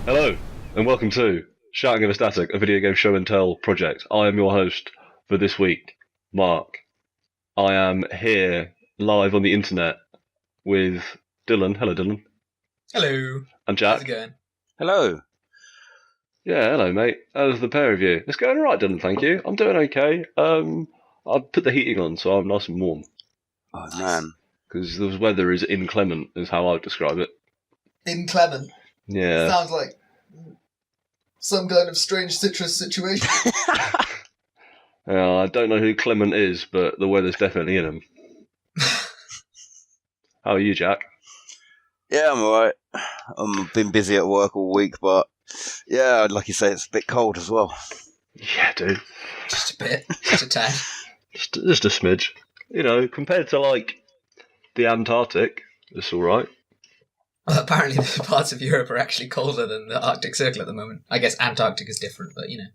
Hello, and welcome to Shouting of a Static, a video game show and tell project. I am your host for this week, Mark. I am here live on the internet with Dylan. Hello, Dylan. Hello. And Jack. How's it going? Hello. Yeah, hello, mate. How's the pair of you? It's going alright, Dylan, thank you. I'm doing okay. I've put the heating on, so I'm nice and warm. Oh, man. Because the weather is inclement, is how I would describe it. Inclement. Yeah. Sounds like some kind of strange citrus situation. I don't know who Clement is, but the weather's definitely in him. How are you, Jack? Yeah, I'm alright. I've been busy at work all week, but yeah, like you say, it's a bit cold as well. Yeah, dude. Just a bit. Just a tad. Just a smidge. You know, compared to, like, the Antarctic, it's alright. Well, apparently the parts of Europe are actually colder than the Arctic Circle at the moment. I guess Antarctic is different, but you know.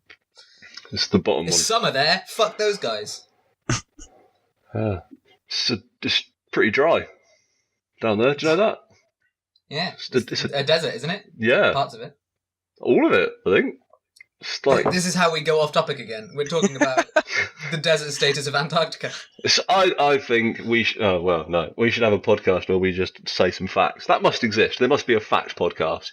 It's the bottom It's summer there. Fuck those guys. one. It's pretty dry down there. Do you know that? Yeah. It's a desert, isn't it? Yeah. Parts of it. All of it, I think. It's like... This is how we go off topic again. We're talking about the desert status of Antarctica. I think we should... Oh, well, no. We should have a podcast where we just say some facts. That must exist. There must be a fact podcast.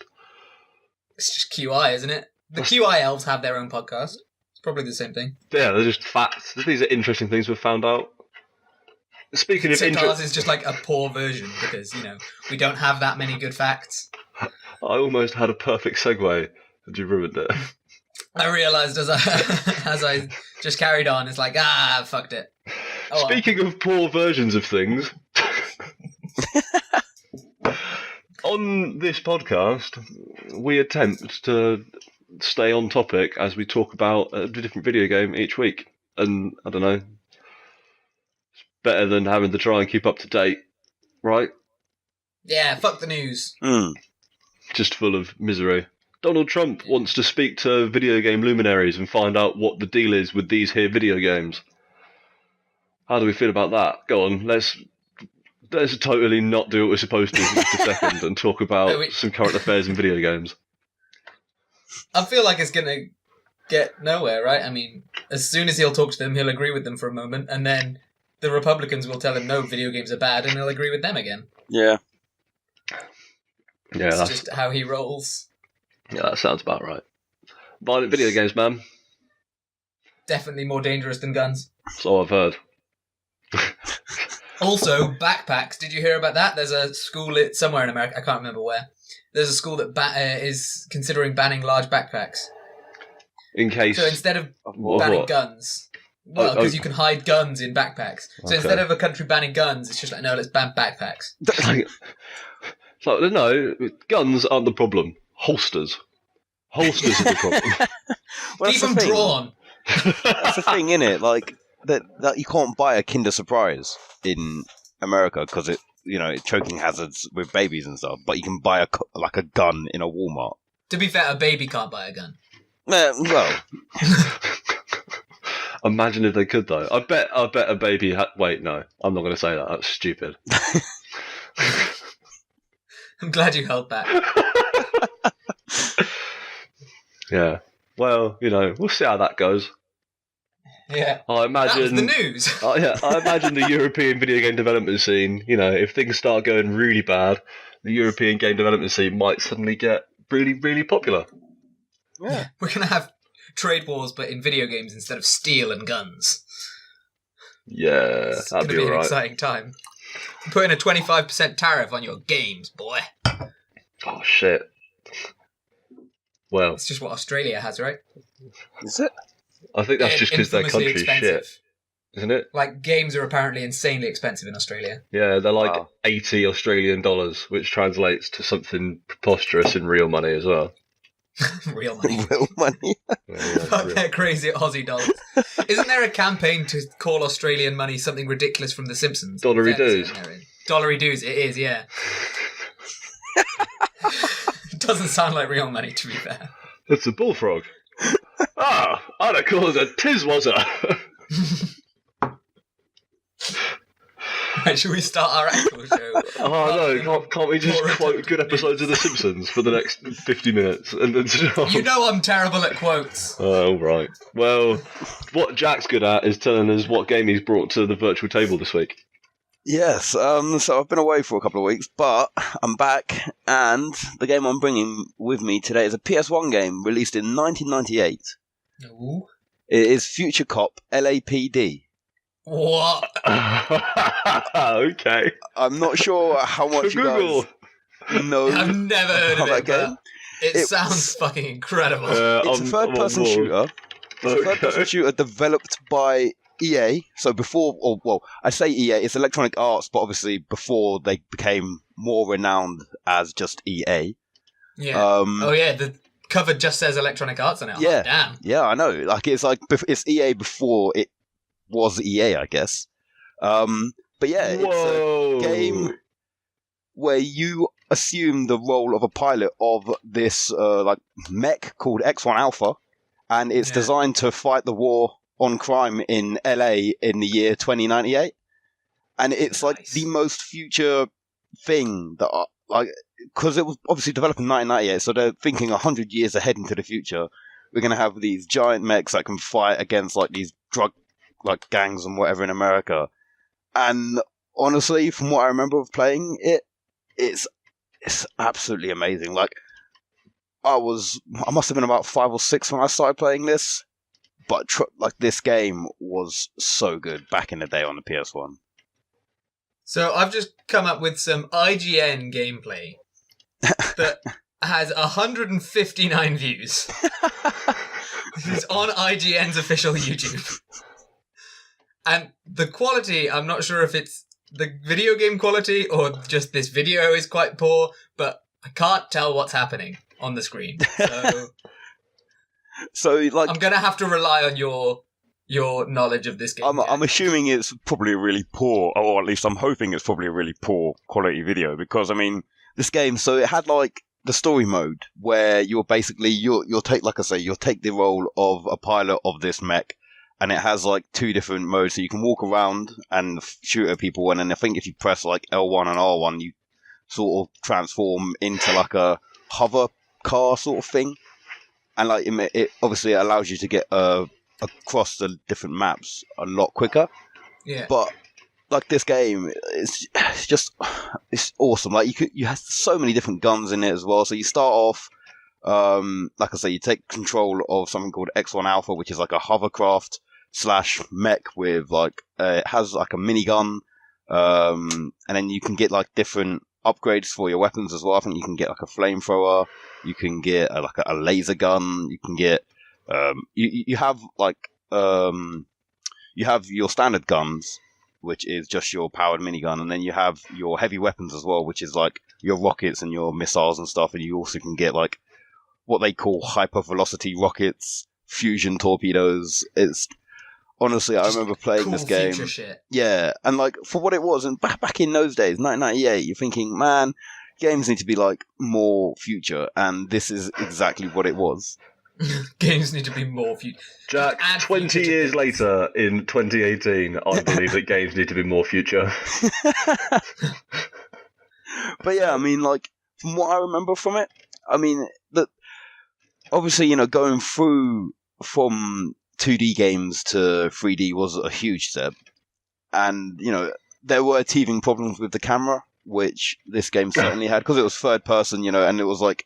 It's just QI, isn't it? The QI elves have their own podcast. It's probably the same thing. Yeah, they're just facts. These are interesting things we've found out. Speaking of Except ours is just like a poor version because, you know, we don't have that many good facts. I almost had a perfect segue, and you ruined it. I realised as I just carried on, it's like, fucked it. Oh, Speaking of poor versions of things, on this podcast, we attempt to stay on topic as we talk about a different video game each week. And, I don't know, it's better than having to try and keep up to date, right? yeah, fuck the news. Just full of misery. Donald Trump wants to speak to video game luminaries and find out what the deal is with these here video games. How do we feel about that? Go on, let's totally not do what we're supposed to for just a second and talk about some current affairs in video games. I feel like it's going to get nowhere, right? I mean, as soon as he'll talk to them, he'll agree with them for a moment, and then the Republicans will tell him, no, video games are bad, and he'll agree with them again. Yeah. Yeah, It's that's just how he rolls. Yeah, that sounds about right. Violent video games, man. Definitely more dangerous than guns. So I've heard. Also, backpacks. Did you hear about that? There's a school somewhere in America, I can't remember where. There's a school that is considering banning large backpacks. In case... So instead of What? banning guns, well, Oh, because you can hide guns in backpacks. So Okay. instead of a country banning guns, it's just like, no, let's ban backpacks. It's like, no, guns aren't the problem. Holsters. Holsters are the problem. Well, Keep that's them the thing. drawn. That's the thing, innit? Like, that you can't buy a Kinder Surprise in America because it's choking hazards with babies and stuff, but you can buy a gun in a Walmart. To be fair, a baby can't buy a gun. Well, Imagine if they could, though. I bet a baby wait, no. I'm not going to say that. That's stupid. I'm glad you held back. Yeah. Well, we'll see how that goes. Yeah. I That was imagine... the news. I imagine the European video game development scene, if things start going really bad, the European game development scene might suddenly get really, really popular. yeah. We're going to have trade wars, but in video games instead of steel and guns. Yeah, It's going that'd to be be an alright. exciting time. Putting a 25% tariff on your games, boy. Oh, shit. Well, It's just what Australia has, right? Is it? I think that's just because their Infamously country's expensive. shit, isn't it? Like, games are apparently insanely expensive in Australia. Yeah, they're like Wow. $80 Australian, which translates to something preposterous in real money as well. Real money. Real money. Yeah, Fuck their crazy Aussie dollars. Isn't there a campaign to call Australian money something ridiculous from The Simpsons? Dollary Is that dues. something they're in? Dollary dues, it is, yeah. It doesn't sound like real money, to be fair. It's a bullfrog. I'd have called it a tiswazzer. I Right, should we start our actual show? Oh no, can't we just quote good episodes of The Simpsons for the next 50 minutes? And then You know I'm terrible at quotes. Oh, right. Well, what Jack's good at is telling us what game he's brought to the virtual table this week. Yes, so I've been away for a couple of weeks, but I'm back, and the game I'm bringing with me today is a PS1 game released in 1998. Ooh. It is Future Cop LAPD. What? Okay. I'm not sure how much you Google. guys know I've never heard of about it, that game. but it sounds fucking incredible. It's a third-person shooter. It's a third-person shooter developed by EA. So before, or well, I say EA, it's Electronic Arts, but obviously before they became more renowned as just EA. Yeah. Oh yeah, the cover just says Electronic Arts on it. Yeah. Oh, damn. Yeah, I know. It's EA before it was EA, I guess. But yeah, Whoa. it's a game where you assume the role of a pilot of this mech called X1 Alpha, and it's designed to fight the war on crime in LA in the year 2098. And it's like the most future thing that because it was obviously developed in 1998, so they're thinking 100 years ahead into the future. We're going to have these giant mechs that can fight against like these drug like gangs and whatever in America. And honestly, from what I remember of playing it, it's absolutely amazing. Like I must have been about 5 or 6 when I started playing this, but this game was so good back in the day on the PS1. So I've just come up with some IGN gameplay that has 159 views. This is on IGN's official YouTube. And the quality, I'm not sure if it's the video game quality or just this video is quite poor, but I can't tell what's happening on the screen. So like, I'm going to have to rely on your knowledge of this game. I'm assuming it's probably a really poor, or at least I'm hoping it's probably a really poor quality video, because I mean, this game, so it had like the story mode where you'll take the role of a pilot of this mech, and it has like 2 different modes, so you can walk around and shoot at people, and then I think if you press like L1 and R1, you sort of transform into like a hover car sort of thing, and like it obviously allows you to get across the different maps a lot quicker. Yeah. But like this game, it's awesome. Like you have so many different guns in it as well. So you start off, like I say, you take control of something called X1 Alpha, which is like a hovercraft / mech with like it has like a minigun, and then you can get like different upgrades for your weapons as well. I think you can get like a flamethrower, you can get like a laser gun, you can get you have like you have your standard guns, which is just your powered minigun, and then you have your heavy weapons as well, which is like your rockets and your missiles and stuff, and you also can get like what they call hyper velocity rockets, fusion torpedoes. It's honestly, I remember playing this game. Future shit. Yeah, and like for what it was, and back in those days, 1998, you're thinking, man, games need to be like more future, and this is exactly what it was. Games need to be more future. Jack, 20 years later in 2018, I believe that games need to be more future. But yeah, I mean, like from what I remember from it, I mean that obviously, you know, going through from 2D games to 3D was a huge step, and you know there were teething problems with the camera, which this game certainly had, because it was third person, you know, and it was like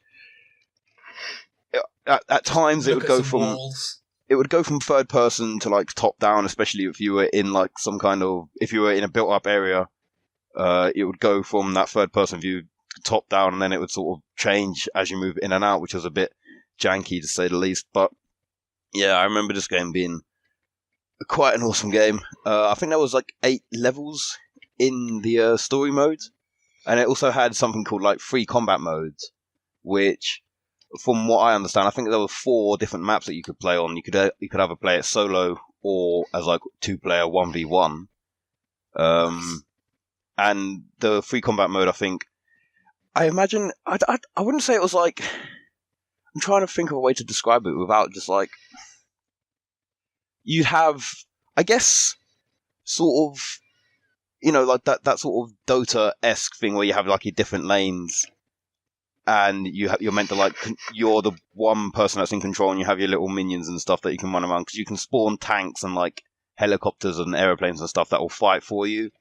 at times it would go from third person to like top down, especially if you were in like if you were in a built up area, it would go from that third person view to top down, and then it would sort of change as you move in and out, which was a bit janky to say the least. But yeah, I remember this game being quite an awesome game. I think there was like 8 levels in the story mode, and it also had something called like free combat modes, which, from what I understand, I think there were 4 different maps that you could play on. You could either play it solo or as like 2-player 1v1. And the free combat mode, I imagine, I wouldn't say it was like, I'm trying to think of a way to describe it without just like, you'd have, I guess, sort of you know, like that sort of Dota-esque thing where you have like your different lanes, and you're meant to like you're the one person that's in control, and you have your little minions and stuff that you can run around, because you can spawn tanks and like helicopters and airplanes and stuff that will fight for you,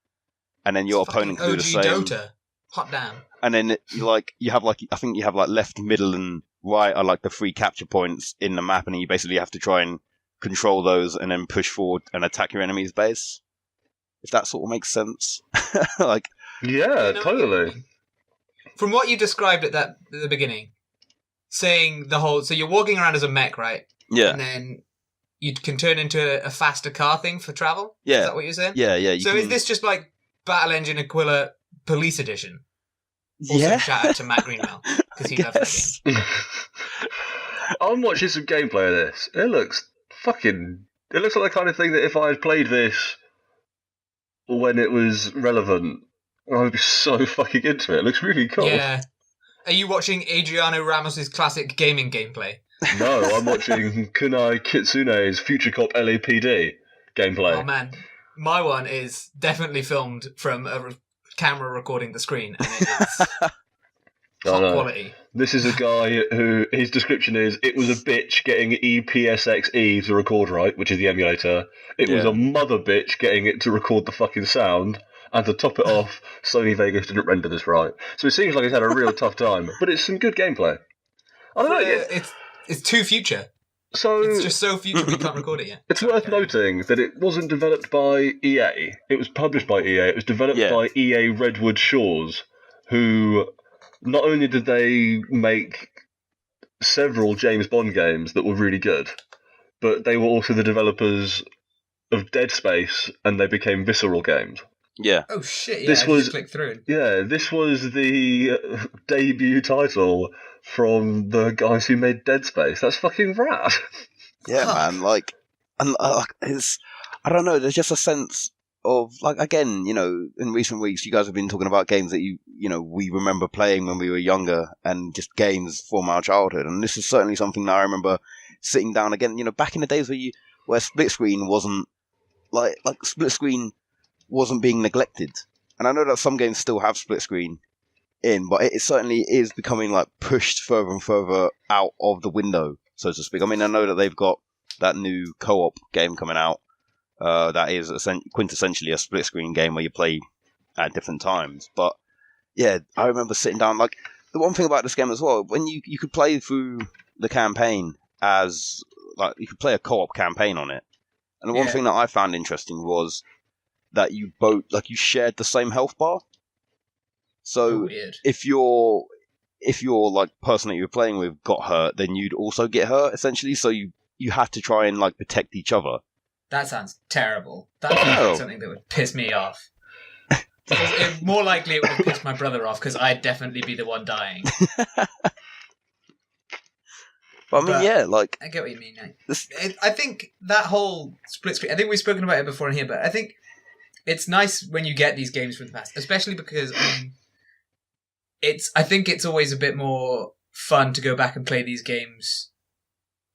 and then your opponent can do the same. Dota. Hot damn. And then you have like, I think you have like left, middle, and right are like the 3 capture points in the map, and you basically have to try and control those and then push forward and attack your enemy's base. If that sort of makes sense. Like, Yeah, totally. From what you described at the beginning, saying so you're walking around as a mech, right? yeah, And then you can turn into a faster car thing for travel? Yeah. Is that what you're saying? yeah. Is this just like Battle Engine Aquila Police Edition? Also, yeah? shout out to Matt Greenwell, because he loves that game. I'm watching some gameplay of this. It looks like the kind of thing that if I had played this when it was relevant, I would be so fucking into it. It looks really cool. Yeah. Are you watching Adriano Ramos's classic gaming gameplay? No, I'm watching Kunai Kitsune's Future Cop LAPD gameplay. Oh man, my one is definitely filmed from a camera recording the screen, and it is top quality. This is a guy who, his description is, it was a bitch getting EPSXE to record right, which is the emulator. It was a mother bitch getting it to record the fucking sound. And to top it off, Sony Vegas didn't render this right. So it seems like it's had a real tough time. But it's some good gameplay. I don't know. It's too future. So It's just so future we can't record it yet. it's worth noting that it wasn't developed by EA. It was published by EA. It was developed by EA Redwood Shores, who not only did they make several James Bond games that were really good, but they were also the developers of Dead Space, and they became Visceral Games. Yeah. Oh shit! Yeah, This I was- just clicked through. Yeah, this was the debut title from the guys who made Dead Space. That's fucking rad. Yeah, man. Like, and it's, I don't know. There's just a sense of, like, again, you know, in recent weeks, you guys have been talking about games that you know, we remember playing when we were younger, and just games from our childhood. And this is certainly something that I remember sitting down again. You know, back in the days where split screen wasn't like split screen wasn't being neglected. And I know that some games still have split screen in, but it certainly is becoming like pushed further and further out of the window, so to speak. I mean, I know that they've got that new co-op game coming out that is quintessentially a split screen game where you play at different times. But yeah, I remember sitting down, like, the one thing about this game as well, when you could play through the campaign as, like, you could play a co-op campaign on it. And the one thing that I found interesting was that you both, like, you shared the same health bar. So Weird. if your like person that you were playing with got hurt, then you'd also get hurt, essentially. So you had to try and like protect each other. That sounds terrible. That sounds like something that would piss me off. More likely it would have pissed my brother off, because I'd definitely be the one dying. But I mean, yeah, like, I get what you mean. I think that whole split screen, I think we've spoken about it before in here, but I think it's nice when you get these games from the past, especially because, I mean, I think it's always a bit more fun to go back and play these games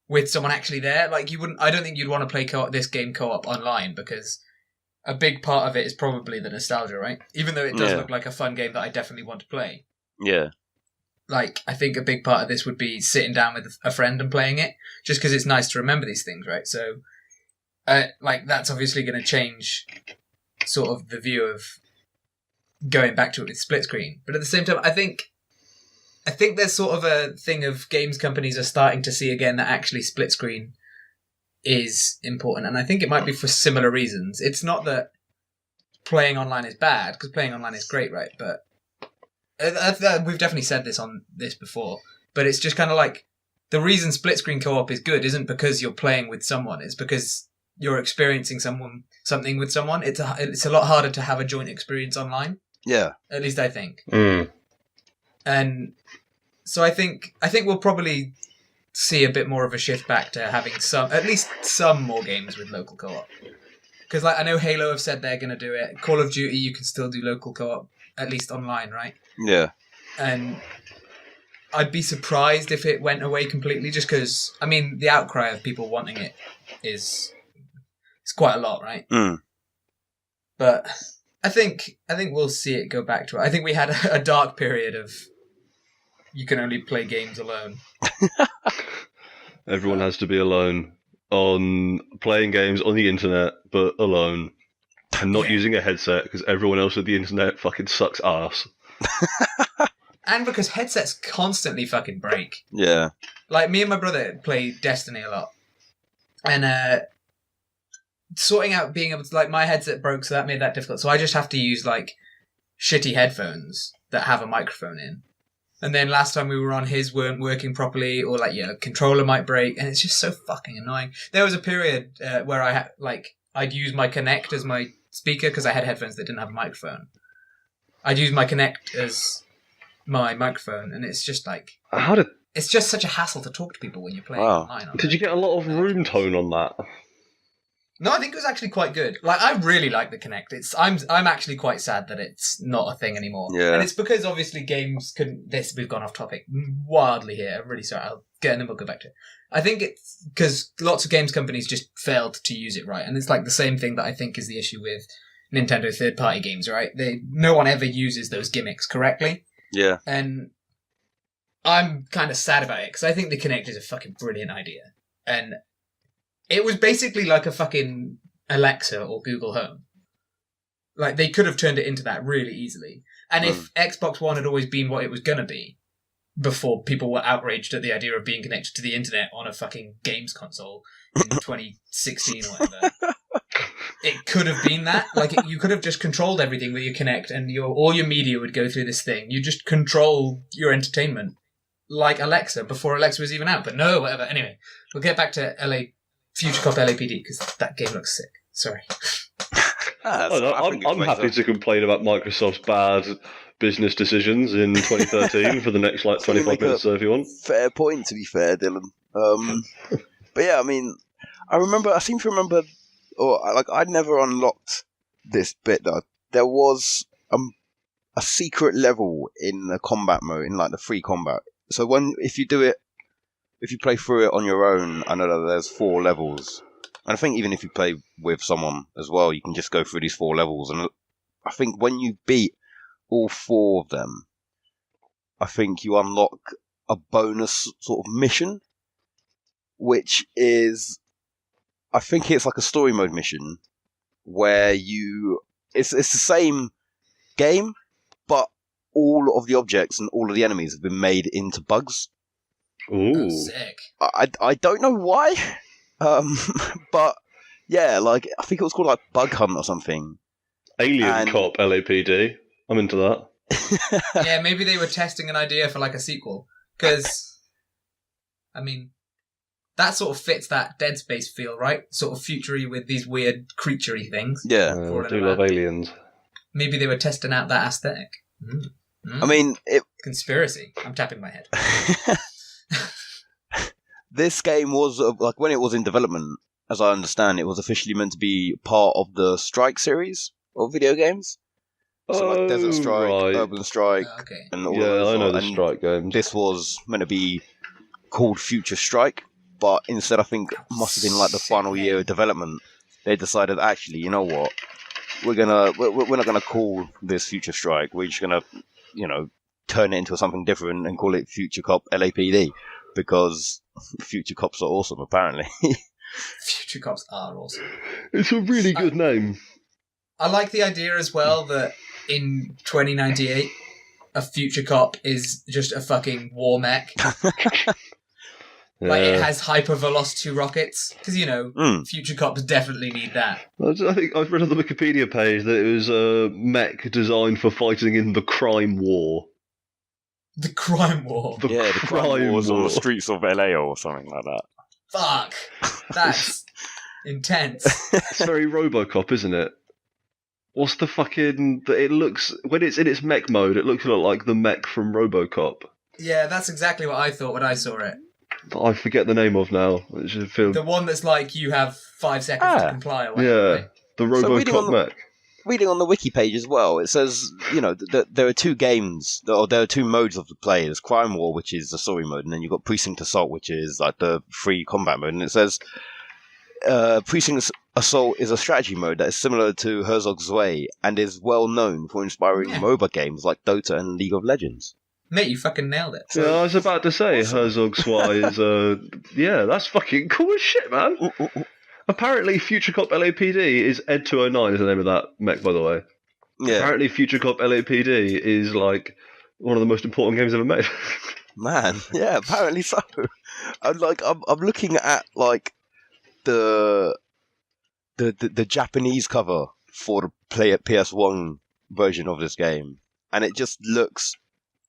with someone actually there. Like, I don't think you'd want to play this game co-op online, because a big part of it is probably the nostalgia, right? Even though it does look like a fun game that I definitely want to play. Yeah. Like, I think a big part of this would be sitting down with a friend and playing it, just because it's nice to remember these things, right? So, like, that's obviously going to change sort of the view of going back to it with split screen. But at the same time, I think there's sort of a thing of games companies are starting to see again that actually split screen is important. And I think it might be for similar reasons. It's not that playing online is bad, because playing online is great, right? But we've definitely said this on this before, but it's just kind of like, the reason split screen co-op is good isn't because you're playing with someone, it's because you're experiencing something with someone. It's a lot harder to have a joint experience online. Yeah. At least I think. Mm. And so I think we'll probably see a bit more of a shift back to having at least some more games with local co-op. Because, like, I know Halo have said they're going to do it. Call of Duty, you can still do local co-op, at least online, right? Yeah. And I'd be surprised if it went away completely, just because, I mean, the outcry of people wanting it is quite a lot, right? Mm. But I think we'll see it go back to it. I think we had a dark period of you can only play games alone. Everyone has to be alone on playing games on the internet, but alone. And not using a headset because everyone else with the internet fucking sucks ass. And because headsets constantly fucking break. Yeah. Like, me and my brother play Destiny a lot. And sorting out being able to... Like, my headset broke, so that made that difficult. So I just have to use, like, shitty headphones that have a microphone in. And then last time we were on, his weren't working properly, or, like, controller might break, and it's just so fucking annoying. There was a period where I had, like... I'd use my Kinect as my speaker because I had headphones that didn't have a microphone. I'd use my Kinect as my microphone, and it's just like... It's just such a hassle to talk to people when you're playing online. Did you get a lot of room tone on that? No, I think it was actually quite good. Like, I really like the Kinect. I'm actually quite sad that it's not a thing anymore. Yeah. And it's because obviously games couldn't... We've gone off topic wildly here. I'm really sorry. I'll get and then we'll go back to it. I think it's because lots of games companies just failed to use it right. And it's like the same thing that I think is the issue with Nintendo third-party games, right? No one ever uses those gimmicks correctly. Yeah. And I'm kind of sad about it because I think the Kinect is a fucking brilliant idea. And it was basically like a fucking Alexa or Google Home. Like, they could have turned it into that really easily. And if Xbox One had always been what it was going to be, before people were outraged at the idea of being connected to the internet on a fucking games console in 2016 or whatever, it could have been that. Like, you could have just controlled everything with your Kinect, and all your media would go through this thing. You just control your entertainment like Alexa before Alexa was even out. But no, whatever. Anyway, we'll get back to Future Cop LAPD because that game looks sick. Sorry. I'm happy to complain about Microsoft's bad business decisions in 2013 for the next 25 minutes, so if you want. Fair point, to be fair, Dylan. But yeah, I mean, I seem to remember, I'd never unlocked this bit though. There was a secret level in the combat mode, in like the free combat. So if you play through it on your own, I know that there's 4 levels. And I think even if you play with someone as well, you can just go through these 4 levels. And I think when you beat all 4 of them, I think you unlock a bonus sort of mission, which is, I think it's like a story mode mission where it's the same game, but all of the objects and all of the enemies have been made into bugs. Ooh. Oh, sick. I don't know why, but yeah, like I think it was called like Bug Hunt or something. Alien Cop LAPD. I'm into that. Yeah, maybe they were testing an idea for like a sequel. Because, I mean, that sort of fits that Dead Space feel, right? Sort of futury with these weird creaturey things. Yeah. I do love aliens. Maybe they were testing out that aesthetic. I mean, Conspiracy. I'm tapping my head. This game was, like, when it was in development, as I understand, it was officially meant to be part of the Strike series of video games. So, like, Desert Strike, right. Urban Strike, Okay. and all Yeah, those. I know the and Strike games. This was meant to be called Future Strike, but instead, I think, must have been like the final year of development. They decided, actually, you know what? We're not gonna call this Future Strike. We're just gonna, turn it into something different and call it Future Cop LAPD, because Future Cops are awesome, apparently. Future Cops are awesome. It's a really good name. I like the idea as well that in 2098, a Future Cop is just a fucking war mech. Like, it has hypervelocity rockets. Because, Future Cops definitely need that. I think I've read on the Wikipedia page that it was a mech designed for fighting in the crime war. The crime war. The crime wars on the streets of LA or something like that. Fuck. That's intense. It's very RoboCop, isn't it? What's the fucking... It looks... When it's in its mech mode, it looks a lot like the mech from RoboCop. Yeah, that's exactly what I thought when I saw it. That I forget the name of now. It should feel... The one that's like, you have 5 seconds to comply or whatever. Yeah, Right? the RoboCop mech. Reading on the wiki page as well, it says, that there are 2 games, or there are 2 modes of the play. There's Crime War, which is the story mode, and then you've got Precinct Assault, which is like the free combat mode. And it says, Precinct Assault is a strategy mode that is similar to Herzog Zwei and is well known for inspiring MOBA games like Dota and League of Legends. Mate, you fucking nailed it. Yeah, I was about to say Herzog Zwei is that's fucking cool as shit, man. Apparently, Future Cop LAPD is Ed 209 is the name of that mech, by the way. Yeah, Apparently, Future Cop LAPD is like one of the most important games ever made. man. Yeah, apparently so. I'm looking at like the Japanese cover for the PS1 version of this game, and it just looks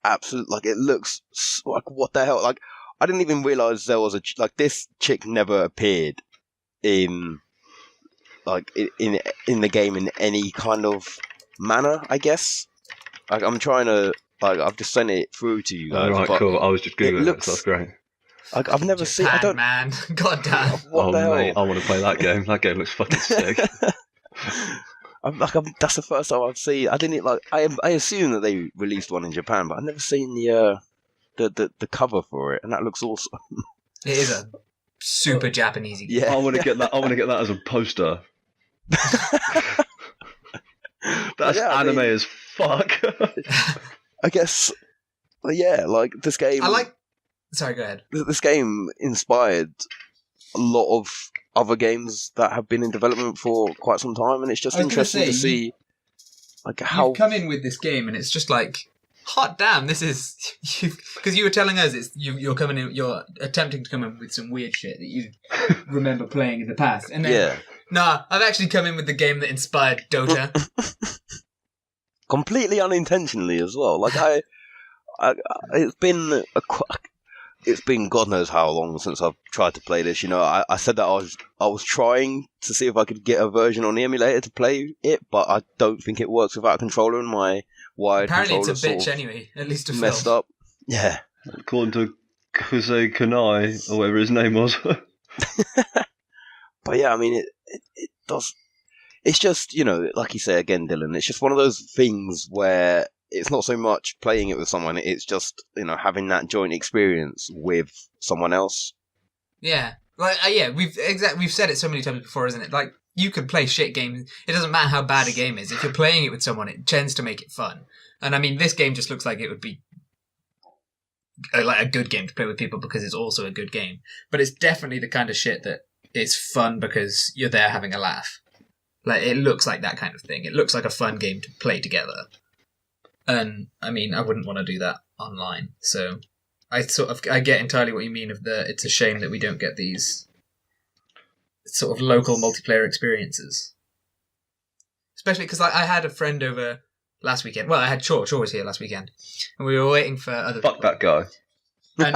it looks like, what the hell? Like, I didn't even realize there was this chick never appeared in the game in any kind of manner, I guess. Like, I'm trying to, I've just sent it through to you guys. Right, cool. I was just googling it, so that's great. Like, I've never seen. Japan, I don't. man. God damn. What the hell? Mate, I want to play that game. That game looks fucking sick. That's the first time I've seen. I didn't I assume that they released one in Japan, but I've never seen the cover for it, and that looks awesome. It is a super Japanese game. Yeah, I want to get that. I want to get that as a poster. That's anime as fuck. I guess. Yeah, like this game. Sorry, go ahead. This game inspired a lot of other games that have been in development for quite some time, and it's just interesting to see how you come in with this game, and it's just like, hot damn, this is because you were telling us you're coming in, you're attempting to come in with some weird shit that you remember playing in the past, and then I've actually come in with the game that inspired Dota. Completely unintentionally as well. Like it's been God knows how long since I've tried to play this. You know, I said that I was trying to see if I could get a version on the emulator to play it, but I don't think it works without a controller, and my wired Apparently controller it's a bitch anyway, at least to messed up. Yeah. According to Kuze Kanai, or whatever his name was. But yeah, I mean, it does. It's just, you know, like you say again, Dylan, it's just one of those things where it's not so much playing it with someone, it's just, you know, having that joint experience with someone else. Yeah. Like, we've said it so many times before, isn't it? Like, you can play shit games. It doesn't matter how bad a game is. If you're playing it with someone, it tends to make it fun. And I mean, this game just looks like it would be like a good game to play with people because it's also a good game. But it's definitely the kind of shit that is fun because you're there having a laugh. Like, it looks like that kind of thing. It looks like a fun game to play together. And, I mean, I wouldn't want to do that online. So, I get entirely what you mean it's a shame that we don't get these sort of local multiplayer experiences. Especially because I had a friend over last weekend. Well, I had Chor was here last weekend. And we were waiting for other Fuck people. that guy. And,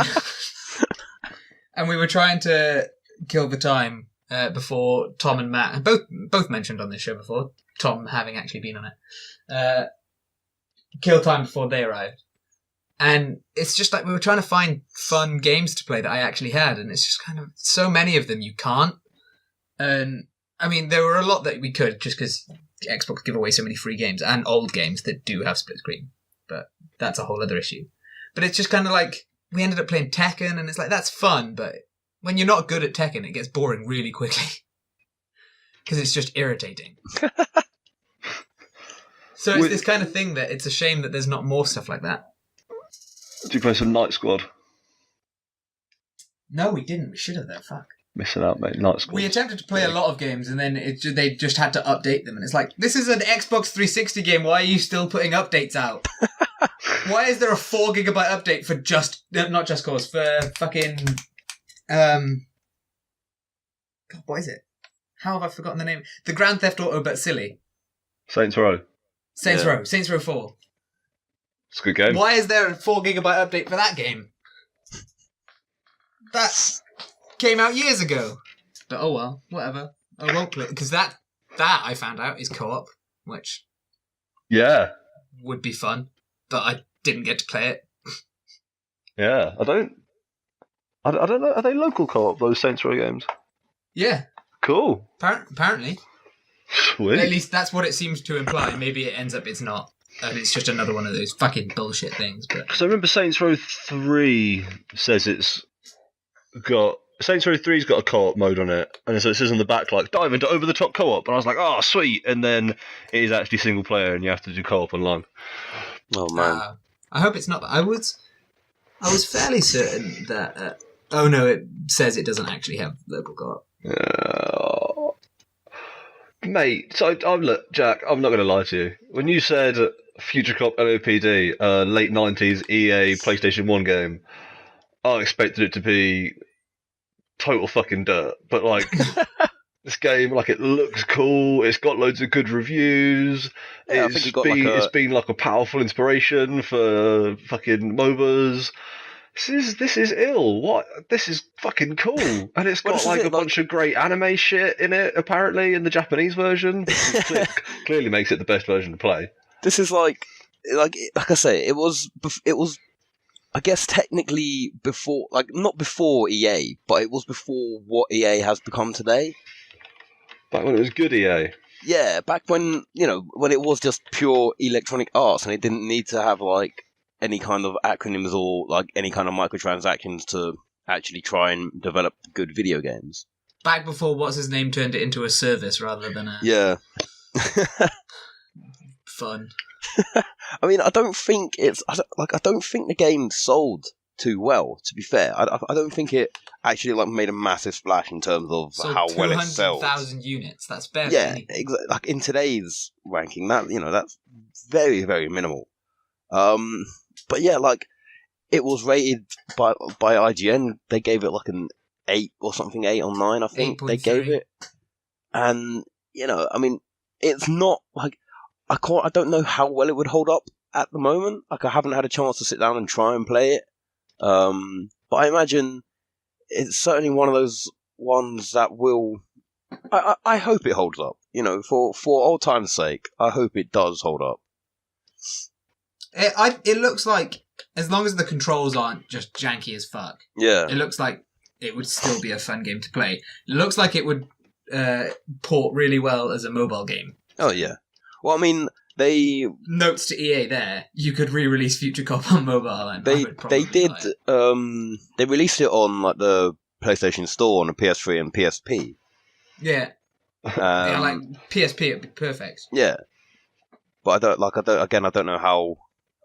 and we were trying to kill the time before Tom and Matt, both mentioned on this show before, Tom having actually been on it, kill time before they arrived. And it's just like we were trying to find fun games to play that I actually had, and it's just kind of so many of them you can't. And I mean, there were a lot that we could just because Xbox give away so many free games and old games that do have split screen, but that's a whole other issue. But it's just kind of like we ended up playing Tekken, and it's like that's fun, but when you're not good at Tekken, it gets boring really quickly because it's just irritating. So it's this kind of thing that it's a shame that there's not more stuff like that. Do you play some Night Squad? No, we didn't. We should have though. Fuck. Missing out, mate. Night Squad. We attempted to play a lot of games, and then they just had to update them. And it's like, this is an Xbox 360 game. Why are you still putting updates out? Why is there a 4 gigabyte update for not Just Cause, for fucking God, what is it? How have I forgotten the name? The Grand Theft Auto, but silly. Saints Row. Saints Row 4. It's a good game. Why is there a 4 gigabyte update for that game? That came out years ago. But oh well, whatever. I won't play it because that I found out is co-op, which would be fun, but I didn't get to play it. Yeah, I don't know. Are they local co-op, those Saints Row games? Yeah. Cool. Apparently. Sweet. At least that's what it seems to imply. Maybe it ends up it's not. And it's just another one of those fucking bullshit things. But Because I remember Saints Row 3 says it's got Saints Row 3's got a co-op mode on it, and so it says on the back like dive into over-the-top co-op, and I was like, oh sweet, and then it is actually single player, and you have to do co-op online. Oh man. I hope it's not. I was fairly certain that. Oh no, it says it doesn't actually have local co-op. Mate, so look, Jack, I'm not going to lie to you. When you said Future Cop LAPD, late 90s EA PlayStation 1 game, I expected it to be total fucking dirt. But, like, this game, like, it looks cool, it's got loads of good reviews, Yeah, I think it got it's been, like, a powerful inspiration for fucking MOBAs. This is ill. What? This is fucking cool. And it's got like a bunch of great anime shit in it, apparently, in the Japanese version. Clearly makes it the best version to play. This is like I say, it was, I guess technically before, like not before EA, but it was before what EA has become today. Back when it was good EA. Yeah, back when, when it was just pure Electronic Arts and it didn't need to have like any kind of acronyms or like any kind of microtransactions to actually try and develop good video games. Back before what's his name turned it into a service rather than a fun. I mean, I don't think the game sold too well. To be fair, I don't think it actually like made a massive splash in terms of how well it sells. 200,000 units. That's barely. Yeah, exactly. Like in today's ranking, that's very, very minimal. But yeah, like it was rated by IGN. They gave it like an 8 or something, 8 or 9, I think 8.3. they gave it. And I mean, it's not like I don't know how well it would hold up at the moment. Like I haven't had a chance to sit down and try and play it. But I imagine it's certainly one of those ones that will. I hope it holds up. For old time's sake, I hope it does hold up. It looks like, as long as the controls aren't just janky as fuck, it looks like it would still be a fun game to play. It looks like it would port really well as a mobile game. Oh yeah. Well, I mean, notes to EA there. You could re-release Future Cop on mobile, and they did. They released it on like the PlayStation Store on the PS3 and PSP. Yeah. Like PSP, it'd be perfect. Yeah. But I don't know how.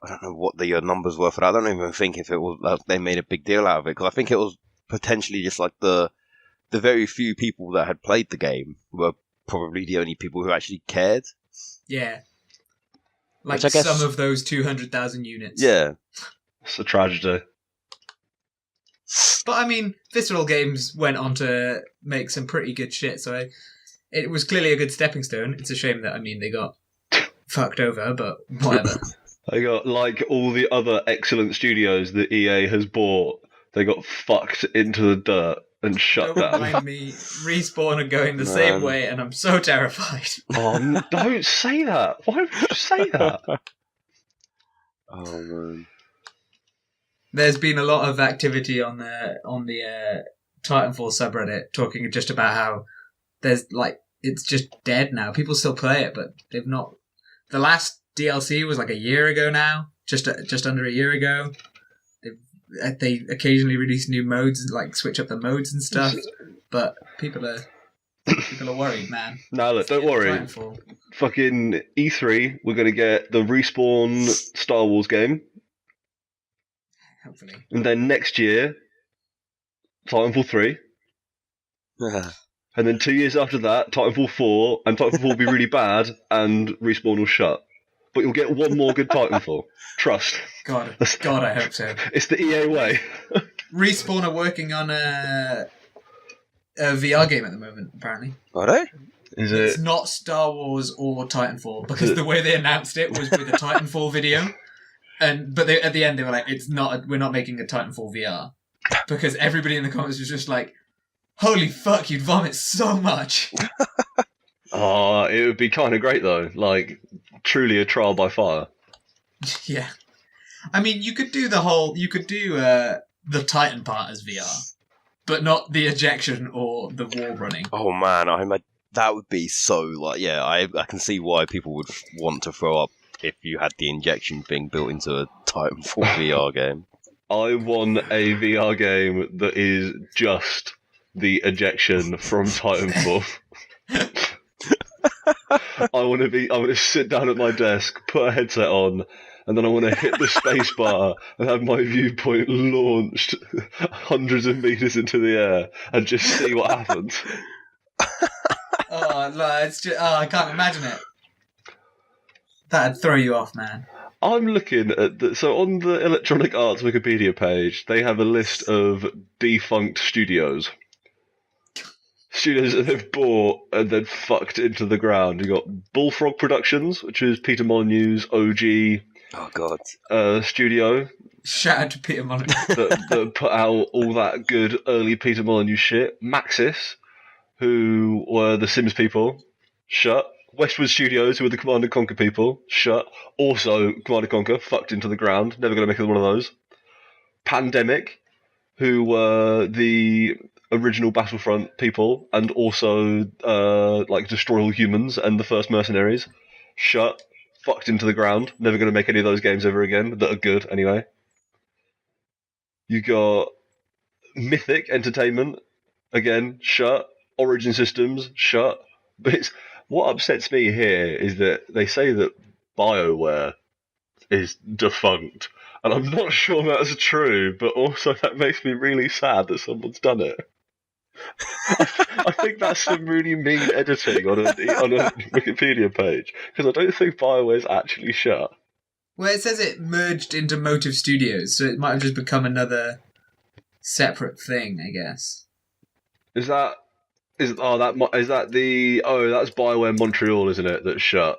I don't know what the numbers were for that. I don't even think if it was they made a big deal out of it, because I think it was potentially just like the very few people that had played the game were probably the only people who actually cared. Yeah, like some of those 200,000 units. Yeah, it's a tragedy. But I mean, Visceral Games went on to make some pretty good shit, so it was clearly a good stepping stone. It's a shame that they got fucked over, but whatever. They got, like all the other excellent studios that EA has bought, they got fucked into the dirt and shut down. Don't mind me. Respawn are going the same way, and I'm so terrified. Oh, don't say that. Why would you say that? Oh, man. There's been a lot of activity on the Titanfall subreddit talking just about how there's it's just dead now. People still play it, but they've not. The last DLC was like a year ago now, just under a year ago. They occasionally release new modes, like switch up the modes and stuff, but people are worried, man. No, look, don't worry. Titanfall. Fucking E3, we're gonna get the Respawn Star Wars game, hopefully, and then next year, Titanfall 3. And then 2 years after that, Titanfall 4, and Titanfall will be really bad, and Respawn will shut. But you'll get one more good Titanfall. Trust. God, I hope so. It's the EA way. Respawn are working on a VR game at the moment, apparently. Are they? It's not Star Wars or Titanfall, because the way they announced it was with a Titanfall video. But at the end they were like, we're not making a Titanfall VR. Because everybody in the comments was just like, holy fuck, you'd vomit so much. Oh, it would be kind of great though. Like, truly a trial by fire. Yeah. I mean, you could do the Titan part as VR, but not the ejection or the wall running. Oh man, that would be so I can see why people would want to throw up if you had the injection thing built into a Titanfall VR game. I want a VR game that is just the ejection from Titanfall. I want to sit down at my desk, put a headset on, and then I want to hit the space bar and have my viewpoint launched hundreds of meters into the air and just see what happens. Oh, no, it's just, I can't imagine it. That'd throw you off, man. I'm looking at so on the Electronic Arts Wikipedia page, they have a list of defunct studios. Studios that they've bought and then fucked into the ground. You got Bullfrog Productions, which is Peter Molyneux's OG studio. Shout out to Peter Molyneux. that put out all that good early Peter Molyneux shit. Maxis, who were the Sims people, shut. Westwood Studios, who were the Command & Conquer people, shut. Also, Command & Conquer, fucked into the ground. Never going to make it one of those. Pandemic, who were the original Battlefront people, and also like Destroy All Humans and the first Mercenaries, shut. Fucked into the ground. Never going to make any of those games ever again, that are good anyway. You got Mythic Entertainment, again, shut. Origin Systems, shut. But what upsets me here is that they say that BioWare is defunct. And I'm not sure that's true, but also that makes me really sad that someone's done it. I think that's some really mean editing on a Wikipedia page, because I don't think BioWare's actually shut. Well, it says it merged into Motive Studios, so it might have just become another separate thing, I guess. That's BioWare Montreal, isn't it? That's shut,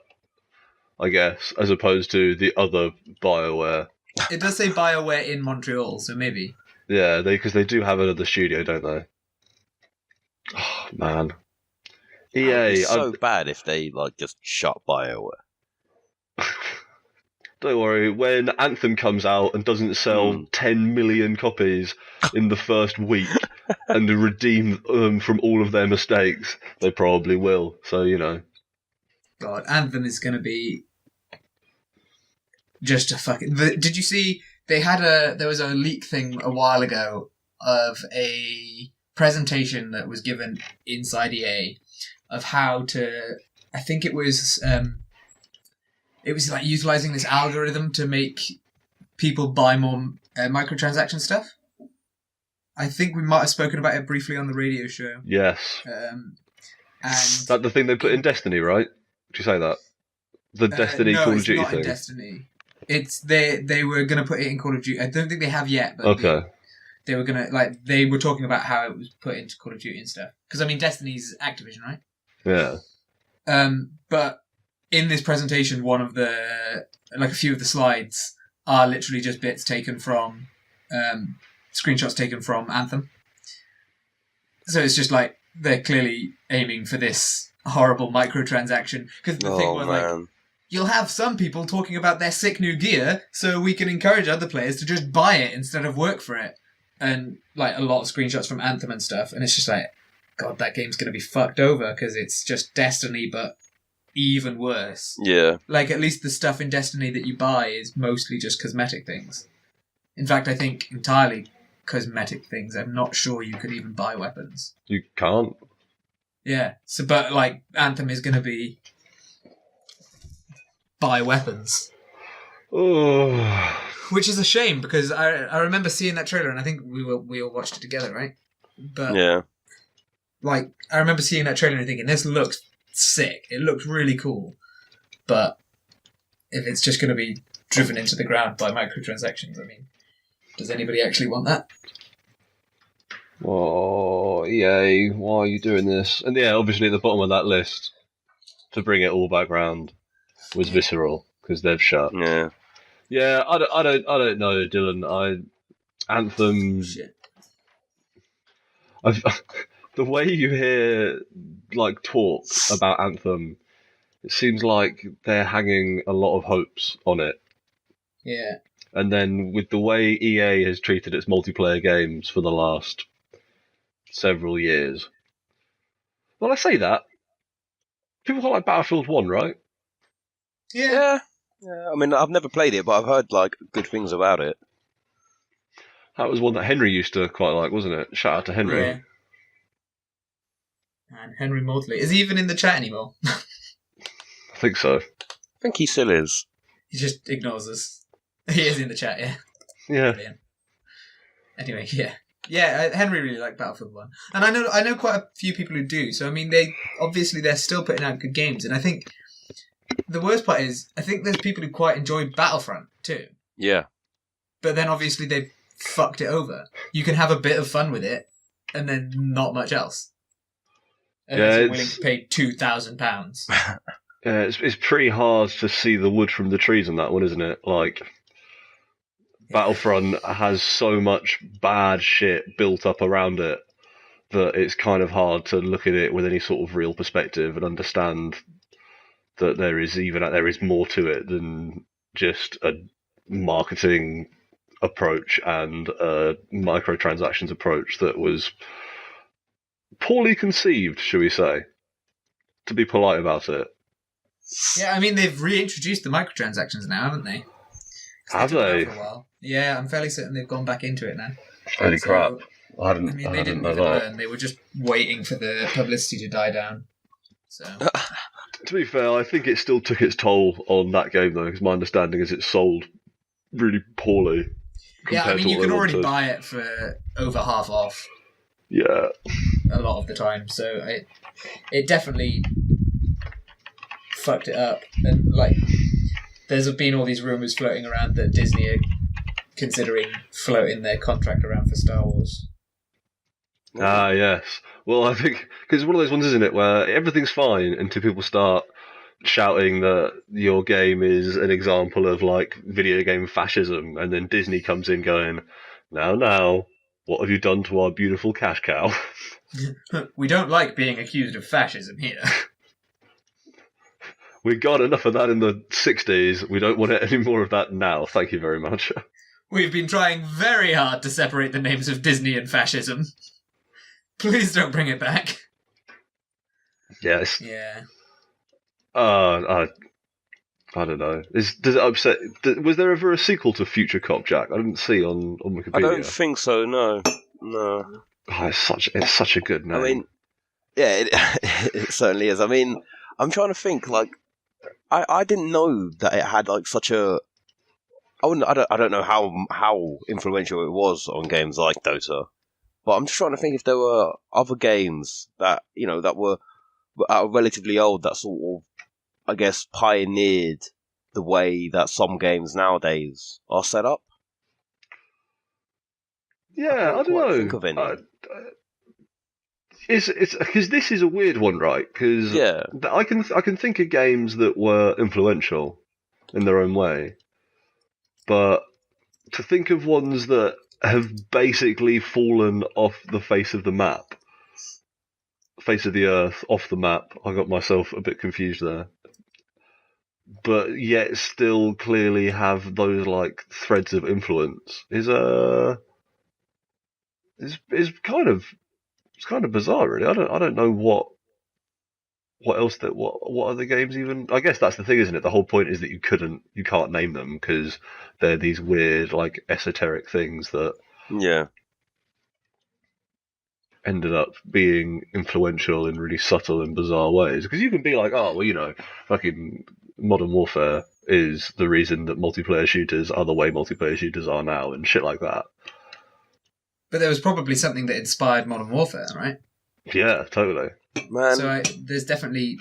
I guess, as opposed to the other BioWare. It does say BioWare in Montreal, so maybe. Yeah, because they do have another studio, don't they? Oh man, EA. It's so bad if they just shut BioWare. Don't worry, when Anthem comes out and doesn't sell 10 million copies in the first week and redeem them from all of their mistakes, they probably will. So, you know. God, Anthem is going to be just a fucking... Did you see, there was a leak thing a while ago of a presentation that was given inside EA of how to... I think it was like utilizing this algorithm to make people buy more microtransaction stuff. I think we might have spoken about it briefly on the radio show. Yes. And is that the thing they put in Destiny, right? Did you say that? The Destiny Call of Duty thing? No, it's not thing? in Destiny. It's they were going to put it in Call of Duty. I don't think they have yet, but okay. They were going to, they were talking about how it was put into Call of Duty and stuff. Because, I mean, Destiny's Activision, right? Yeah. But in this presentation, a few of the slides are literally just bits taken from, screenshots taken from Anthem. So it's just they're clearly aiming for this horrible microtransaction. Because the thing was, you'll have some people talking about their sick new gear, so we can encourage other players to just buy it instead of work for it. And, a lot of screenshots from Anthem and stuff, and it's just God, that game's going to be fucked over, because it's just Destiny, but even worse. Yeah. At least the stuff in Destiny that you buy is mostly just cosmetic things. In fact, I think entirely cosmetic things. I'm not sure you could even buy weapons. You can't? Yeah. So, but, Anthem is going to be buy weapons. Oh... Which is a shame, because I remember seeing that trailer, and I think we all watched it together, right? But yeah, I remember seeing that trailer and thinking, this looks sick. It looks really cool. But if it's just going to be driven into the ground by microtransactions, I mean, does anybody actually want that? Oh, EA, why are you doing this? And yeah, obviously at the bottom of that list, to bring it all back round, was Visceral, because they've shut. Yeah. Yeah, I don't know, Dylan. Anthem. Shit. The way you hear talk about Anthem, it seems like they're hanging a lot of hopes on it. Yeah. And then with the way EA has treated its multiplayer games for the last several years. Well, I say that. People quite like Battlefield 1, right? Yeah. Yeah, I mean, I've never played it, but I've heard good things about it. That was one that Henry used to quite like, wasn't it? Shout out to Henry. Yeah. And Henry Maudsley. Is he even in the chat anymore? I think so. I think he still is. He just ignores us. He is in the chat, yeah. Yeah. Brilliant. Anyway, yeah. Yeah, Henry really liked Battlefield 1. And I know quite a few people who do. So, I mean, they're still putting out good games. And I think the worst part is, I think there's people who quite enjoy Battlefront, too. Yeah. But then, obviously, they fucked it over. You can have a bit of fun with it, and then not much else. Unless you're willing to pay £2,000. Yeah, it's pretty hard to see the wood from the trees on that one, isn't it? Like, Battlefront has so much bad shit built up around it that it's kind of hard to look at it with any sort of real perspective and understand that there is more to it than just a marketing approach and a microtransactions approach that was poorly conceived, shall we say, to be polite about it. Yeah, I mean, they've reintroduced the microtransactions now, haven't they? Have they? For a while. Yeah, I'm fairly certain they've gone back into it now. Holy crap. I They didn't didn't know even that. learn. They were just waiting for the publicity to die down. So To be fair, I think it still took its toll on that game, though, because my understanding is it sold really poorly. yeah, I compared mean, to you what can they already wanted. buy it for over half off Yeah. a lot of the time. So it definitely fucked it up. And like, there's been all these rumors floating around that Disney are considering floating their contract around for Star Wars. Ah, yes. Well, I think because it's one of those ones, isn't it, where everything's fine until people start shouting that your game is an example of like video game fascism, and then Disney comes in going, "Now, what have you done to our beautiful cash cow?" We don't like being accused of fascism here. We got enough of that in the '60s. We don't want any more of that now. Thank you very much. We've been trying very hard to separate the names of Disney and fascism. Please don't bring it back. Yes. Yeah. I don't know. Does it upset? Was there ever a sequel to Future Cop, Jack? I didn't see on Wikipedia. I don't think so. No. Oh, it's such a good name. I mean, yeah, it certainly is. I mean, I'm trying to think. Like, I didn't know that it had like such a. I don't know how influential it was on games like Dota, but I'm just trying to think if there were other games that that were relatively old that sort of, I guess, pioneered the way that some games nowadays are set up. yeah, I don't quite know. think of any. It's because this is a weird one, right? Because Yeah. I can think of games that were influential in their own way, but to think of ones that have basically fallen off the face of the map, face of the earth, off the map. I got myself a bit confused there. But yet still clearly have those like threads of influence is kind of bizarre, really. I don't know what else what other games even. I guess that's the thing, isn't it? The whole point is that you can't name them because they're these weird like esoteric things that Yeah. ended up being influential in really subtle and bizarre ways. Because you can be like, oh, well, fucking Modern Warfare is the reason that multiplayer shooters are the way multiplayer shooters are now, and shit like that. But there was probably something that inspired Modern Warfare, right? Yeah, totally. Man. So there's definitely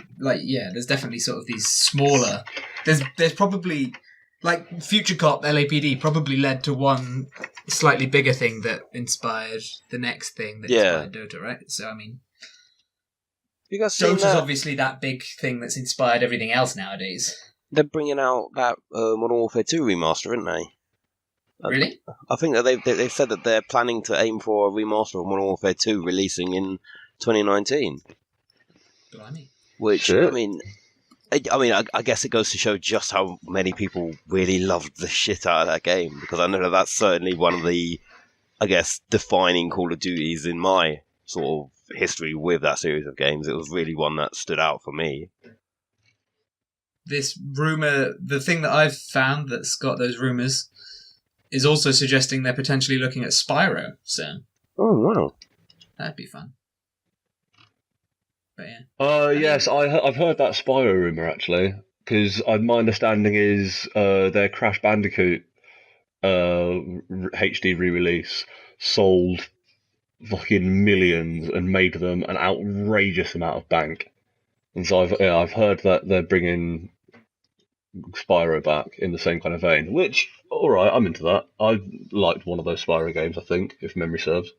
sort of these smaller. There's probably like Future Cop LAPD probably led to one slightly bigger thing that inspired the next thing that inspired Dota, right? So I mean, you guys seen Dota's that? obviously that big thing that's inspired everything else nowadays. They're bringing out that Modern Warfare 2 remaster, aren't they? Really? I think that they've said that they're planning to aim for a remaster of Modern Warfare 2 releasing in 2019. Blimey. Which, Shit. I guess it goes to show just how many people really loved the shit out of that game, because I know that that's certainly one of the, I guess, defining Call of Duties in my sort of history with that series of games. It was really one that stood out for me. This rumour, the thing that I've found that's got those rumours, is also suggesting they're potentially looking at Spyro soon. Oh, wow. That'd be fun. But yeah. Yes, I've heard that Spyro rumor actually, because my understanding is their Crash Bandicoot HD re-release sold fucking millions and made them an outrageous amount of bank. And so I've heard that they're bringing Spyro back in the same kind of vein. Which, all right, I'm into that. I liked one of those Spyro games, I think, if memory serves.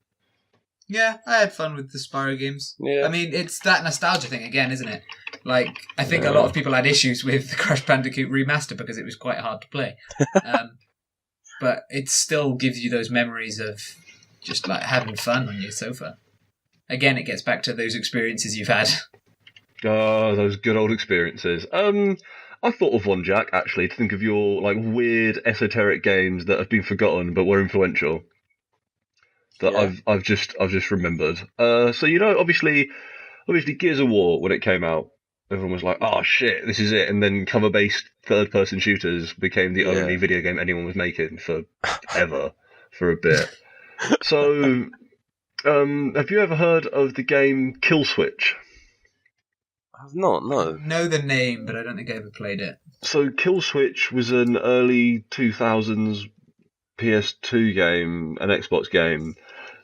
Yeah, I had fun with the Spyro games. Yeah. I mean, it's that nostalgia thing again, isn't it? Like, I think a lot of people had issues with the Crash Bandicoot remaster because it was quite hard to play. But it still gives you those memories of just like having fun on your sofa. Again, it gets back to those experiences you've had. Oh, those good old experiences. I thought of one, Jack, actually, to think of your like weird esoteric games that have been forgotten but were influential. That Yeah. I've just remembered. So obviously Gears of War, when it came out, everyone was like, "Oh shit, this is it!" And then cover-based third-person shooters became the only video game anyone was making for a bit. So, have you ever heard of the game Kill Switch? I've not, no. I know the name, but I don't think I ever played it. So, Kill Switch was an early 2000s PS2 game, an Xbox game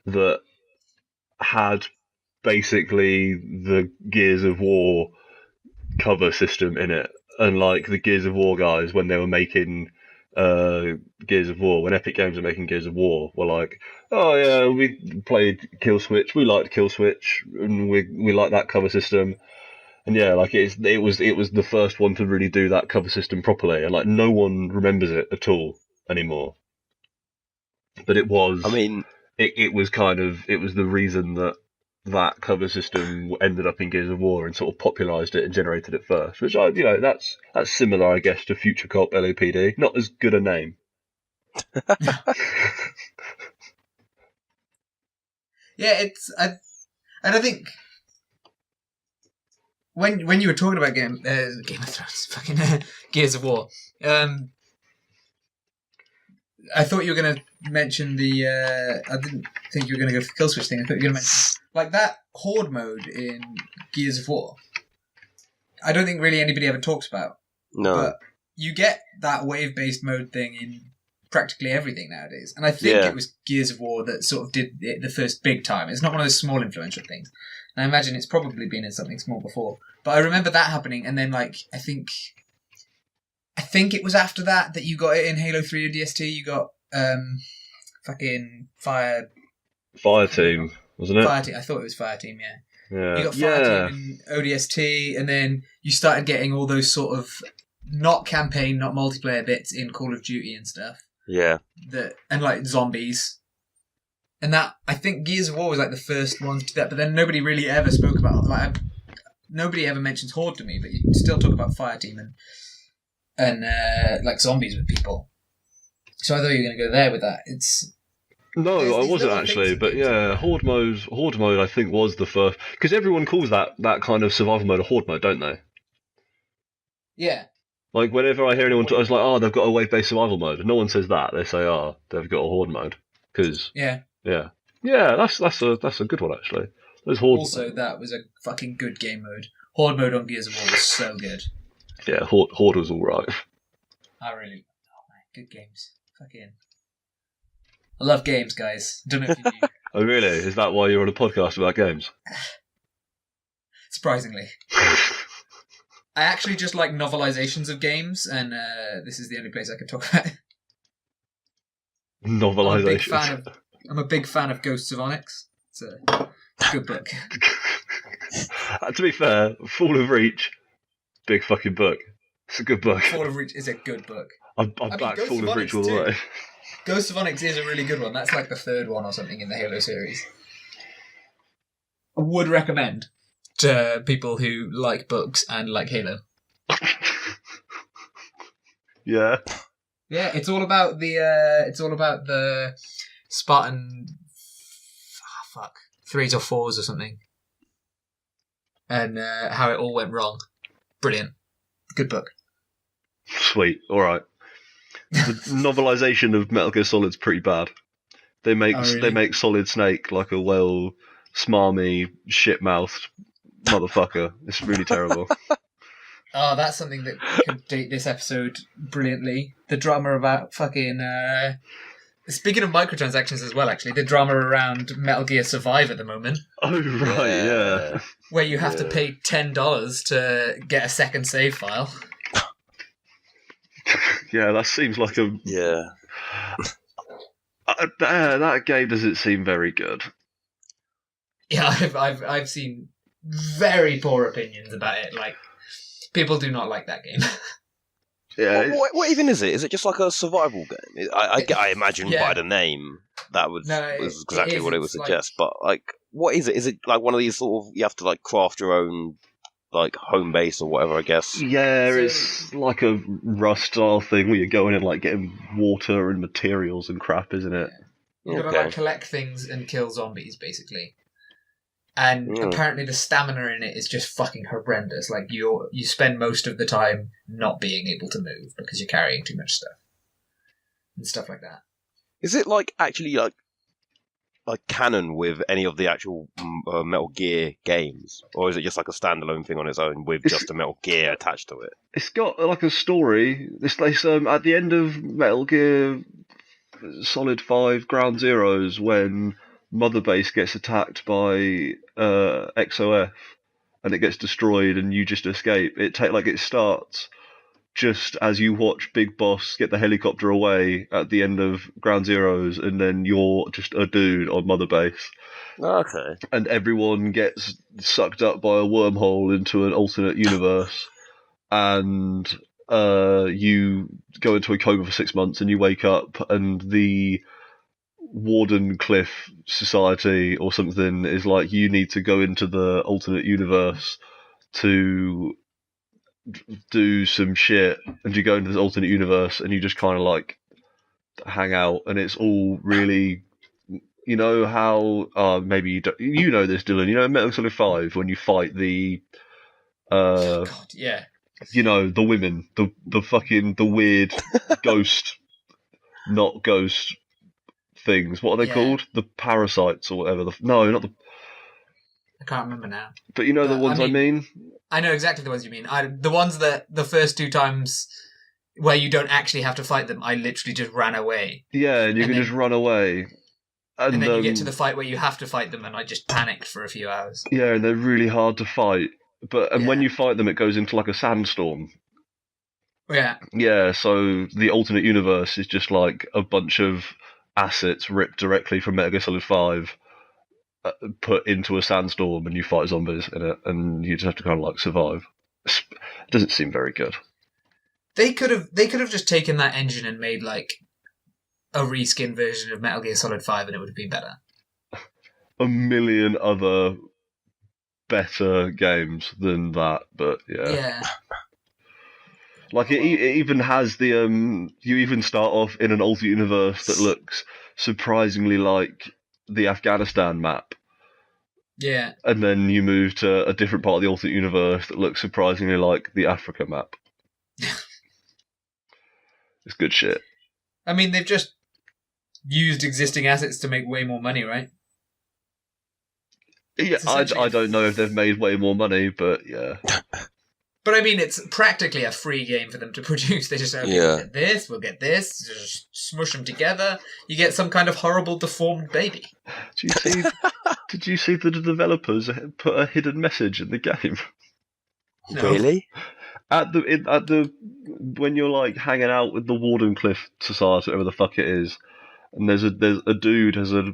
that had basically the Gears of War cover system in it. And like the Gears of War guys, when they were making Gears of War, when Epic Games were making Gears of War, were like, "Oh yeah, we played Kill Switch, we liked Kill Switch, and we like that cover system." And yeah, like it was the first one to really do that cover system properly, and like no one remembers it at all anymore. But it was. I mean, it was the reason that cover system ended up in Gears of War and sort of popularised it and generated it first. Which that's similar, I guess, to Future Cop LAPD. Not as good a name. Yeah, and I think when you were talking about Game of Thrones, fucking Gears of War, I thought you were going to mention the. I didn't think you were going to go for the kill switch thing. I thought you were going to mention like that horde mode in Gears of War. I don't think really anybody ever talks about. no. But you get that wave-based mode thing in practically everything nowadays. And I think it was Gears of War that sort of did it the first big time. It's not one of those small influential things. And I imagine it's probably been in something small before. But I remember that happening, and then like I think it was after that you got it in Halo 3 ODST. You got fucking Fire Team, wasn't it? Fire Team. I thought it was Fire Team, yeah. Yeah. You got Fire Team in ODST, and then you started getting all those sort of not campaign, not multiplayer bits in Call of Duty and stuff. Yeah. And like zombies. And that, I think Gears of War was like the first one to do that, but then nobody really ever spoke about, like, nobody ever mentions Horde to me, but you still talk about Fire Team and like zombies with people. So I thought you were going to go there with that. No, There's I these wasn't little actually, things but in yeah, Horde mode I think was the first, because everyone calls that kind of survival mode a Horde mode, don't they? Yeah. Like whenever I hear anyone talk, I was like, "Oh, they've got a wave-based survival mode." And no one says that. They say, "Oh, they've got a Horde mode." Because Yeah. that's a good one actually. Those Horde. Also, that was a fucking good game mode. Horde mode on Gears of War was so good. Yeah, Horde was all right. Oh man, good games. Fucking. I love games, guys. Don't know if you knew. Oh really? Is that why you're on a podcast about games? Surprisingly. I actually just like novelizations of games, and this is the only place I can talk about it. Novelization. I'm a big fan of Ghosts of Onyx. It's a good book. To be fair, Fall of Reach, big fucking book. It's a good book. Fall of Reach is a good book. I mean, back Ghosts Fall of of Reach Onyx all the too. way. Ghosts of Onyx is a really good one. That's like the third one or something in the Halo series. I would recommend to people who like books and like Halo. Yeah. Yeah, it's all about the Spartan threes or fours or something, and how it all went wrong. Brilliant, good book. Sweet. All right. The novelization of Metal Gear Solid's pretty bad. They make Oh, really? they make Solid Snake like a well smarmy, shit-mouthed motherfucker. It's really terrible. Oh, that's something that could date this episode brilliantly. The drama about fucking... Speaking of microtransactions as well, actually, the drama around Metal Gear Survive at the moment, Oh, right, yeah. where you have to pay $10 to get a second save file. Yeah, that seems like a... Yeah. that game doesn't seem very good. Yeah, I've seen very poor opinions about it. Like, people do not like that game. Yeah, What even is it? Is it just like a survival game? I imagine Yeah. by the name that was exactly is. what it would It's like- suggest. But like, what is it? Is it like one of these sort of you have to like craft your own like home base or whatever? I guess. Yeah, So- it's like a Rust style thing where you're going in like getting water and materials and crap, isn't it? You gotta Okay. like collect things and kill zombies, basically. And Mm. apparently the stamina in it is just fucking horrendous. Like you spend most of the time not being able to move because you're carrying too much stuff and stuff like that. Is it like actually like canon with any of the actual Metal Gear games, or is it just like a standalone thing on its own with It's- just a Metal Gear attached to it? It's got like a story. It's like at the end of Metal Gear Solid 5 Ground Zeroes when Mother Base gets attacked by XOF and it gets destroyed and you just escape. It starts just as you watch Big Boss get the helicopter away at the end of Ground Zeroes, and then you're just a dude on Mother Base, Okay. and everyone gets sucked up by a wormhole into an alternate universe, and you go into a coma for 6 months, and you wake up, and the Warden Cliff Society or something is like, you need to go into the alternate universe to do some shit, and you go into this alternate universe and you just kind of like hang out, and it's all really, you know how maybe you know this, Dylan, you know Metal Solid 5 when you fight the God, yeah. you know, the women, the fucking the weird ghost, not ghost things. What are they Yeah. called? The parasites or whatever. No, not the. I can't remember now. But you know the I ones I mean. I know exactly the ones you mean. The ones that the first two times where you don't actually have to fight them, I literally just ran away. Yeah, and you And can then- just run away. And then you get to the fight where you have to fight them, and I just panicked for a few hours. Yeah, and they're really hard to fight. But when Yeah. you fight them, it goes into like a sandstorm. Yeah, Yeah, so the alternate universe is just like a bunch of assets ripped directly from Metal Gear Solid 5, put into a sandstorm, and you fight zombies in it, and you just have to kind of like survive. It doesn't seem very good. they could have just taken that engine and made like a reskin version of Metal Gear Solid 5, and it would have been better. A million other better games than that, but Yeah, like it even has the you even start off in an alternate universe that looks surprisingly like the Afghanistan map, yeah. and then you move to a different part of the alternate universe that looks surprisingly like the Africa map. It's good shit. I mean, they've just used existing assets to make way more money, right? Yeah, It's I essentially- don't know if they've made way more money, but yeah. But I mean, it's practically a free game for them to produce. They just say, okay, Yeah. we'll get this, just smush them together. You get some kind of horrible deformed baby. Did you see? Did you see that the developers put a hidden message in the game? No. Really? At the when you're like hanging out with the Warden Cliff Society, whatever the fuck it is, and there's a dude has a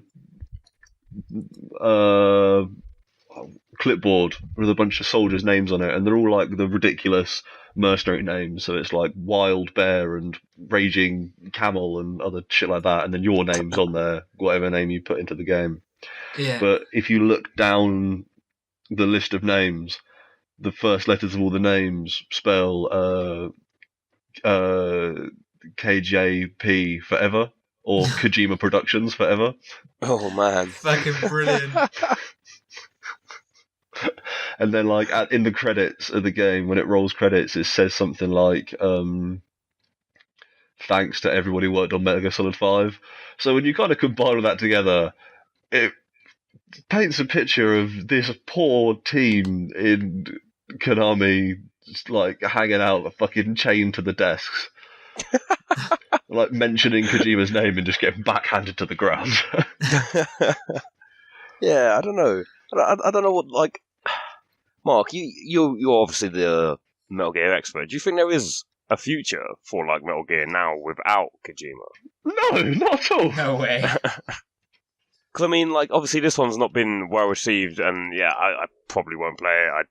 clipboard with a bunch of soldiers' names on it, and they're all like the ridiculous mercenary names. So it's like Wild Bear and Raging Camel and other shit like that, and then your name's on there, whatever name you put into the game. Yeah. But if you look down the list of names, the first letters of all the names spell KJP forever, or Kojima Productions forever. Oh man. Fucking brilliant. And then like in the credits of the game, when it rolls credits, it says something like thanks to everybody who worked on Metal Gear Solid 5. So when you kind of combine all that together, it paints a picture of this poor team in Konami, just, like, hanging out, fucking chained to the desks. Like, mentioning Kojima's name and just getting backhanded to the ground. Yeah, I don't know. I don't know what, like... Mark, you're obviously the Metal Gear expert. Do you think there is a future for, like, Metal Gear now without Kojima? No, not at all. No way. Because, I mean, like, obviously this one's not been well received, and yeah, I probably won't play it.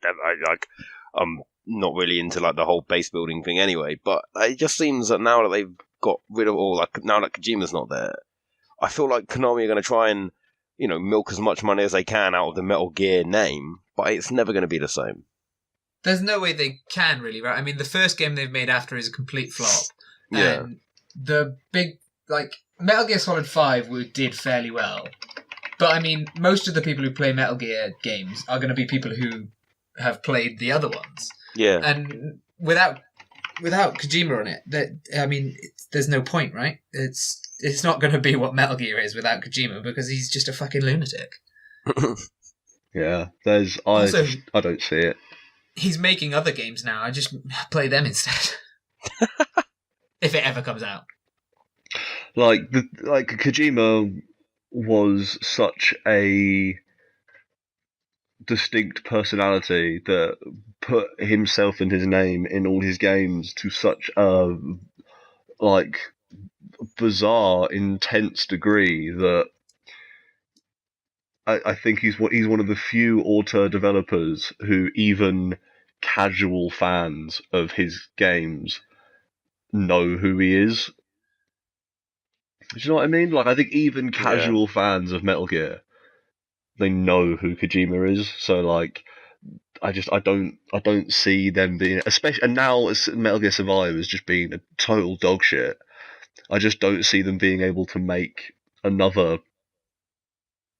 I'm not really into, like, the whole base building thing anyway, but it just seems that now that they've got rid of all, like, now that Kojima's not there, I feel like Konami are going to try and, you know, milk as much money as they can out of the Metal Gear name, but it's never going to be the same. There's no way they can really, right? I mean, the first game they've made after is a complete flop. Yeah. And the big, like, Metal Gear Solid 5 did fairly well. But, I mean, most of the people who play Metal Gear games are going to be people who have played the other ones. Yeah. And without Kojima on it, there's no point, right? It's not going to be what Metal Gear is without Kojima, because he's just a fucking lunatic. Yeah, Also, I don't see it. He's making other games now. I just play them instead. If it ever comes out. Like Kojima was such a distinct personality that put himself and his name in all his games to such a, like, bizarre, intense degree that I think he's one of the few auteur developers who even casual fans of his games know who he is. Do you know what I mean? Like, I think even casual fans of Metal Gear, they know who Kojima is. So, like, I don't see them being, especially, and now as Metal Gear Survive as just being a total dog shit. I just don't see them being able to make another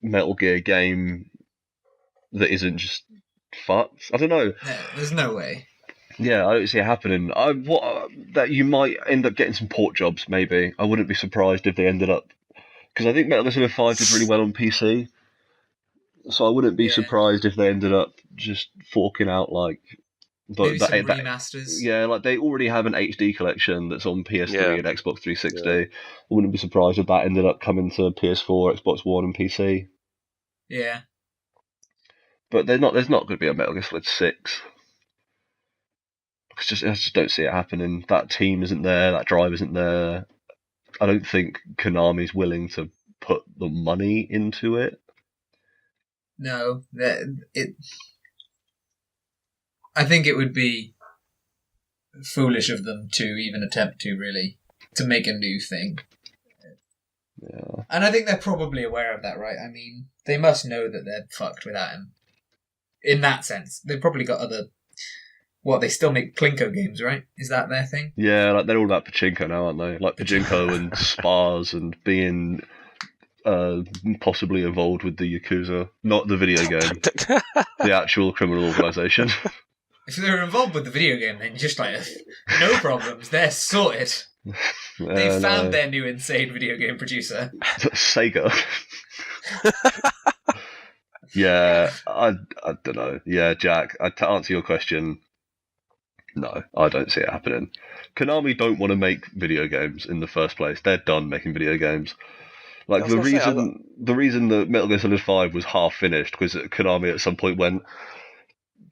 Metal Gear game that isn't just fucked. I don't know. No, there's no way. Yeah, I don't see it happening. That you might end up getting some port jobs, maybe. I wouldn't be surprised if they ended up, because I think Metal Gear Solid 5 did really well on PC. So I wouldn't be surprised if they ended up just forking out, like, maybe some remasters. Yeah, like, they already have an HD collection that's on PS3 and Xbox 360. I wouldn't be surprised if that ended up coming to PS4, Xbox One, and PC. Yeah. But there's not going to be a Metal Gear Solid 6. I just don't see it happening. That team isn't there. That drive isn't there. I don't think Konami's willing to put the money into it. No, I think it would be foolish of them to even attempt to, really, to make a new thing. Yeah. And I think they're probably aware of that, right? I mean, they must know that they're fucked without him. In that sense. They've probably got other... What, they still make Plinko games, right? Is that their thing? Yeah, like, they're all about Pachinko now, aren't they? Like, Pachinko and Spars and being possibly involved with the Yakuza. Not the video game. The actual criminal organisation. If they're involved with the video game, then just like, no problems, they're sorted. They found their new insane video game producer. Sega. Yeah, I don't know. Yeah, Jack, to answer your question, no, I don't see it happening. Konami don't want to make video games in the first place. They're done making video games. Like, the reason that Metal Gear Solid 5 was half finished was that Konami at some point went,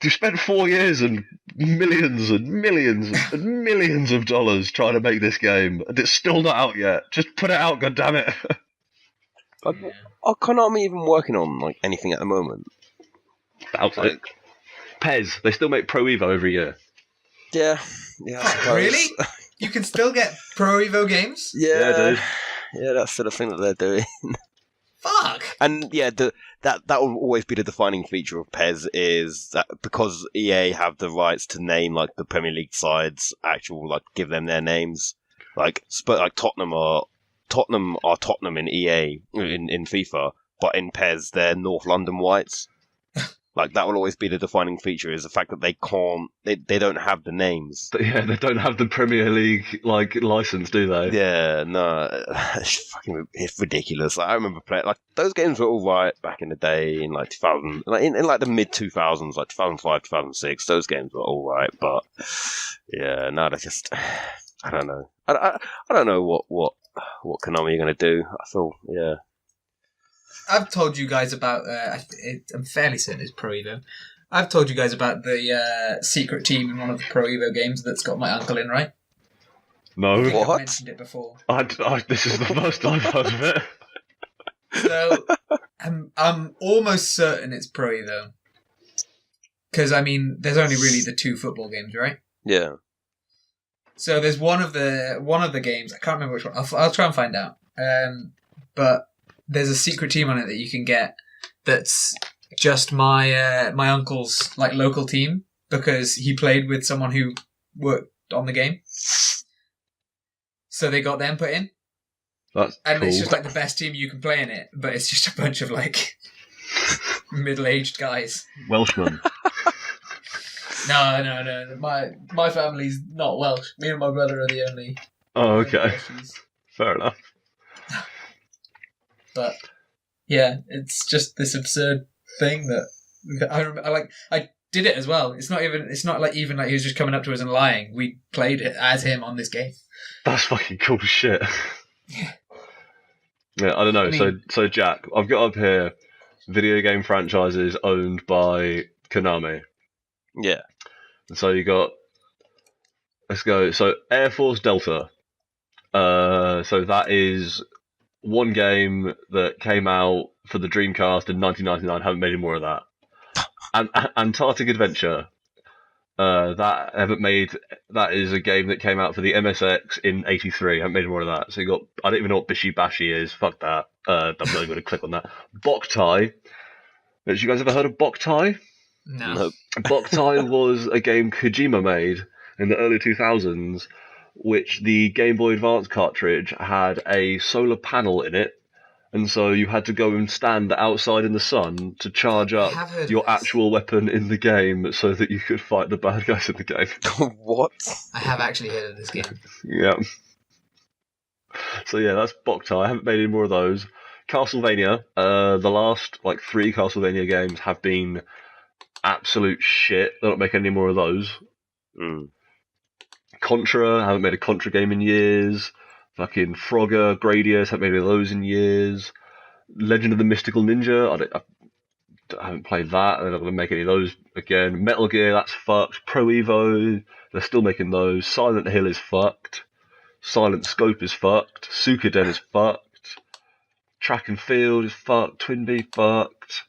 you spent 4 years and millions and millions and millions of dollars trying to make this game, and it's still not out yet. Just put it out, goddammit. Are Konami even working on, like, anything at the moment? Like, PES, they still make Pro Evo every year. Yeah, I suppose. Really? You can still get Pro Evo games? Yeah, dude. Yeah, that's the thing that they're doing. Fuck! And yeah, that will always be the defining feature of PES, is that because EA have the rights to name, like, the Premier League sides, like, give them their names. Like Tottenham are Tottenham in EA in FIFA, but in PES they're North London Whites. Like that will always be the defining feature is the fact that they don't have the names. But yeah, they don't have the Premier League like license, do they? Yeah, no, it's ridiculous. Like, I remember playing like those games were all right back in the day in like 2000, like in like the mid 2000s, like 2005, 2006. Those games were all right, but yeah, no, they're just I don't know. I don't know what Konami are going to do. I feel yeah. I've told you guys about. I'm fairly certain it's Pro Evo. I've told you guys about the secret team in one of the Pro Evo games that's got my uncle in, right? No. I think What? I've mentioned it before. This is the first time I've heard of it. So I'm almost certain it's Pro Evo. Because I mean, there's only really the 2 football games, right? Yeah. So there's one of the games. I can't remember which one. I'll try and find out. But there's a secret team on it that you can get. That's just my uncle's like local team because he played with someone who worked on the game. So they got them put in, That's and cool. it's just like the best team you can play in it. But it's just a bunch of like middle-aged guys. Welshman. No. My family's not Welsh. Me and my brother are the only. Oh, okay. Welshies. Fair enough. But yeah, it's just this absurd thing that I did it as well. It's not like even like he was just coming up to us and lying. We played it as him on this game. That's fucking cool as shit. Yeah. Yeah, I don't know. I mean- so Jack, I've got up here video game franchises owned by Konami. Yeah. And so you got, let's go. So Air Force Delta. So that is one game that came out for the Dreamcast in 1999. Haven't made any more of that. And Antarctic Adventure. That is a game that came out for the MSX in '83. Haven't made any more of that. So you got, I don't even know what Bishi Bashi is. Fuck that. I'm not even going to click on that. Boktai. Have you guys ever heard of Boktai? No. Nope. Boktai was a game Kojima made in the early 2000s, which the Game Boy Advance cartridge had a solar panel in it, and so you had to go and stand outside in the sun to charge up I have heard of your this. actual weapon in the game so that you could fight the bad guys in the game. What? I have actually heard of this game. Yeah. So yeah, that's Boktai. I haven't made any more of those. Castlevania, the last like 3 Castlevania games have been absolute shit. They're not making any more of those. Mm. Contra, I haven't made a Contra game in years. Fucking Frogger, Gradius, haven't made any of those in years. Legend of the Mystical Ninja, I haven't played that. They're not going to make any of those again. Metal Gear, that's fucked. Pro Evo, they're still making those. Silent Hill is fucked. Silent Scope is fucked. Suikoden is fucked. Track and Field is fucked. Twinbee fucked.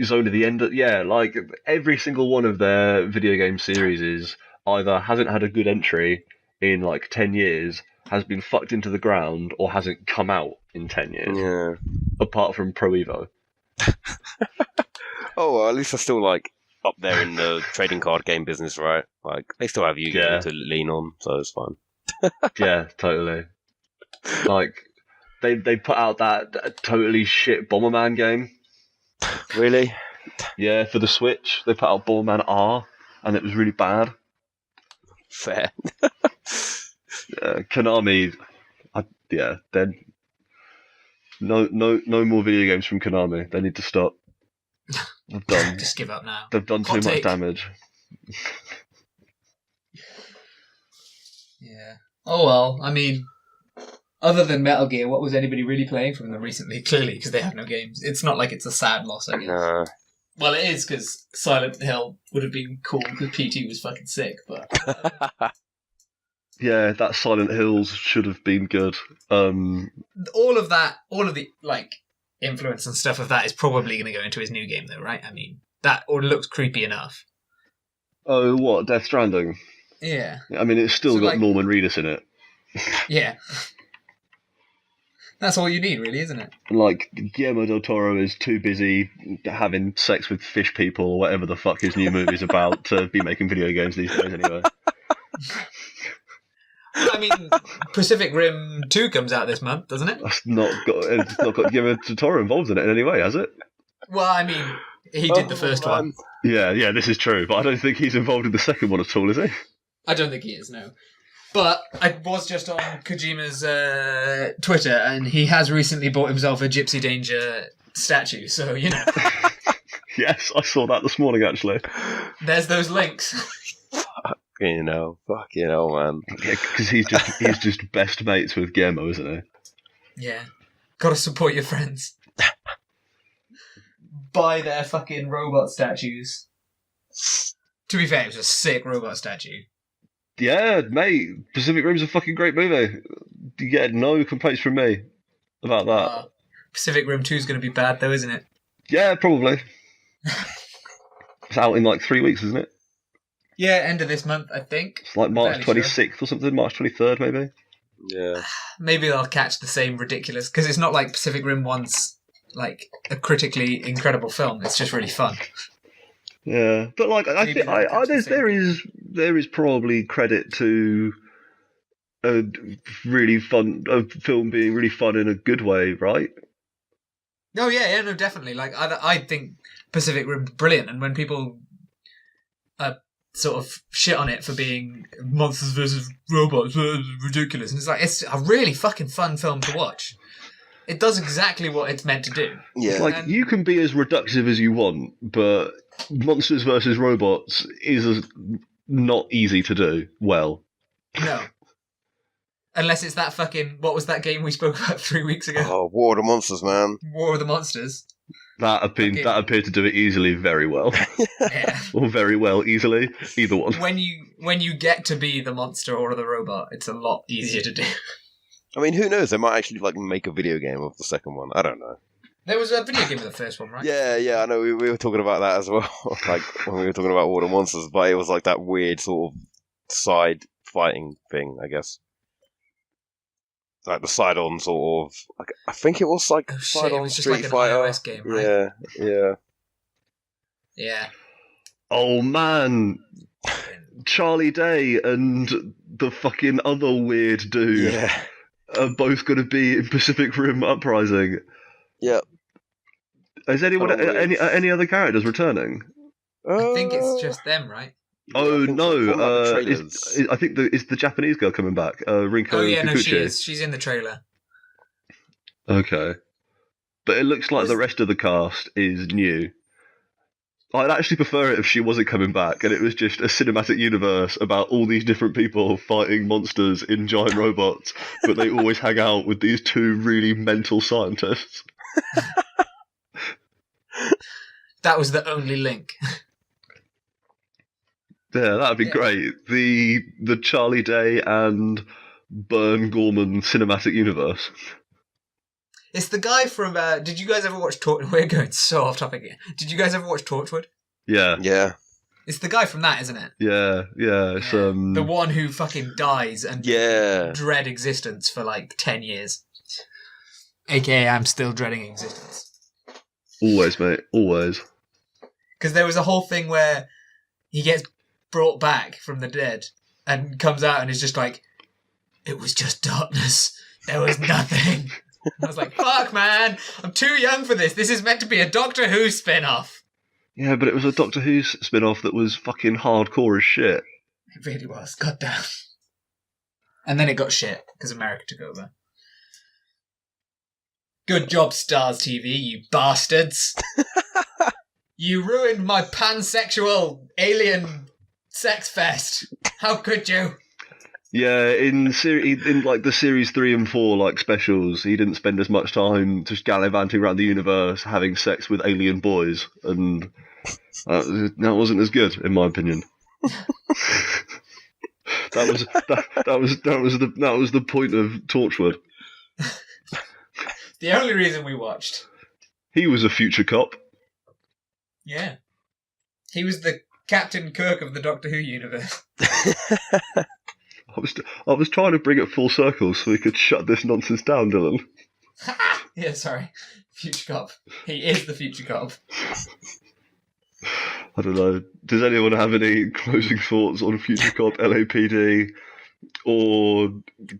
Zone of the End. Yeah, like every single one of their video game series is either hasn't had a good entry in like 10 years, has been fucked into the ground, or hasn't come out in 10 years. Yeah. Apart from Pro Evo. Oh, well, at least they're still like up there in the trading card game business, right? Like they still have Yu-Gi-Oh Yeah. to lean on, so it's fine. Yeah, totally. Like they put out that totally shit Bomberman game. Really? Yeah, for the Switch. They put out Bomberman R, and it was really bad. Fair. Konami, then no more video games from Konami. They need to stop. They've done Just give up now. they've done too Hot much take. damage. Yeah. Oh well. I mean, other than Metal Gear, what was anybody really playing from them recently? Clearly, because they have no games. It's not like it's a sad loss, I guess. No. Well, it is because Silent Hill would have been cool because PT was fucking sick, but Yeah, that Silent Hills should have been good. all of the like influence and stuff of that is probably going to go into his new game, though, right? I mean, that or looks creepy enough. Oh, what, Death Stranding? Yeah. I mean, it's still So, got like- Norman Reedus in it. Yeah. That's all you need, really, isn't it? Like, Guillermo del Toro is too busy having sex with fish people or whatever the fuck his new movie's about to be making video games these days anyway. I mean, Pacific Rim 2 comes out this month, doesn't it? It's not got Guillermo del Toro involved in it in any way, has it? Well, I mean, He did the first one. Yeah, this is true, but I don't think he's involved in the second one at all, is he? I don't think he is, no. But I was just on Kojima's Twitter, and he has recently bought himself a Gypsy Danger statue, so, you know. Yes, I saw that this morning, actually. There's those links. Fucking hell, man. Yeah, because he's just best mates with Guillermo, isn't he? Yeah. Gotta support your friends. Buy their fucking robot statues. To be fair, it was a sick robot statue. Yeah, mate, Pacific Rim's a fucking great movie. You get no complaints from me about that. Pacific Rim 2 is going to be bad, though, isn't it? Yeah, probably. It's out in like 3 weeks, isn't it? Yeah, end of this month, I think. It's like March Fairly 26th or something, March 23rd, maybe. Yeah. Maybe they'll catch the same ridiculous, because it's not like Pacific Rim 1's like a critically incredible film. It's just really fun. Yeah, but like I Maybe think they'll catch the same. there is probably credit to a film being really fun in a good way, right? Oh yeah, no, definitely. Like I think Pacific Rim's brilliant, and when people sort of shit on it for being monsters versus robots, ridiculous, and it's a really fucking fun film to watch. It does exactly what it's meant to do. Yeah. Like you can be as reductive as you want, but monsters versus robots is not easy to do well. No. Unless it's that fucking... What was that game we spoke about 3 weeks ago? Oh, War of the Monsters, man. War of the Monsters. That appeared to do it easily very well. Yeah. Or very well easily. Either one. When you get to be the monster or the robot, it's a lot easier to do. I mean, who knows? They might actually like make a video game of the second one. I don't know. There was a video game of the first one, right? Yeah, I know. We were talking about that as well. Like when we were talking about War of the Monsters, but it was like that weird sort of side fighting thing, I guess. Like the side-on sort of. Like, I think it was like Oh shit! side-on It was just Street like an Fighter. iOS game, right? Yeah. Yeah. Oh man, Charlie Day and the fucking other weird dude Yeah. are both going to be in Pacific Rim Uprising. Yep. Is anyone any other characters returning? I think it's just them, right? Oh I think no! so. From, like, the trailers. I think it's the Japanese girl coming back. Rinko Oh yeah, no, Kikuchi. she is. She's in the trailer. Okay, but it looks like the rest of the cast is new. I'd actually prefer it if she wasn't coming back and it was just a cinematic universe about all these different people fighting monsters in giant robots, but they always hang out with these two really mental scientists. That was the only link. Yeah, that'd be Yeah. great. The Charlie Day and Bern Gorman cinematic universe. It's the guy from. Did you guys ever watch Torchwood? We're going so off topic here. Did you guys ever watch Torchwood? Yeah, Yeah. It's the guy from that, isn't it? yeah. It's Yeah. The one who fucking dies and Yeah. dread existence for like 10 years. AKA, I'm still dreading existence. always, mate, always. Because there was a whole thing where he gets brought back from the dead and comes out and is just like, it was just darkness. There was nothing. I was like, fuck, man. I'm too young for this. This is meant to be a Doctor Who spin-off. Yeah, but it was a Doctor Who spin-off that was fucking hardcore as shit. It really was. Goddamn. And then it got shit because America took over. Good job, Stars TV, you bastards. You ruined my pansexual alien sex fest. How could you? Yeah, in like the series 3 and 4 like specials, he didn't spend as much time just gallivanting around the universe having sex with alien boys, and that wasn't as good in my opinion. that was the point of Torchwood. The only reason we watched. He was a future cop. Yeah. He was the Captain Kirk of the Doctor Who universe. I was trying to bring it full circle so we could shut this nonsense down, Dylan. Yeah, sorry. Future cop. He is the future cop. I don't know. Does anyone have any closing thoughts on Future Cop LAPD or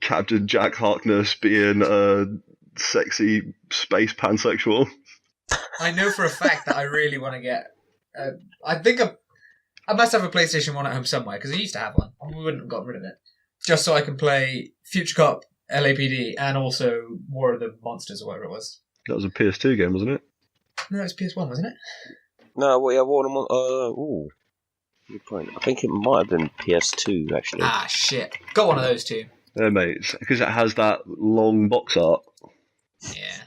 Captain Jack Harkness being a sexy space pansexual? I know for a fact that I really want to get. I think I must have a PlayStation 1 at home somewhere because I used to have one. We wouldn't have gotten rid of it. Just so I can play Future Cop, LAPD, and also War of the Monsters or whatever it was. That was a PS2 game, wasn't it? No, it was PS1, wasn't it? No, well, yeah, ooh. Good point. I think it might have been PS2 actually. Ah, shit. Got one of those too. Yeah, mate. Because it has that long box art. Yeah.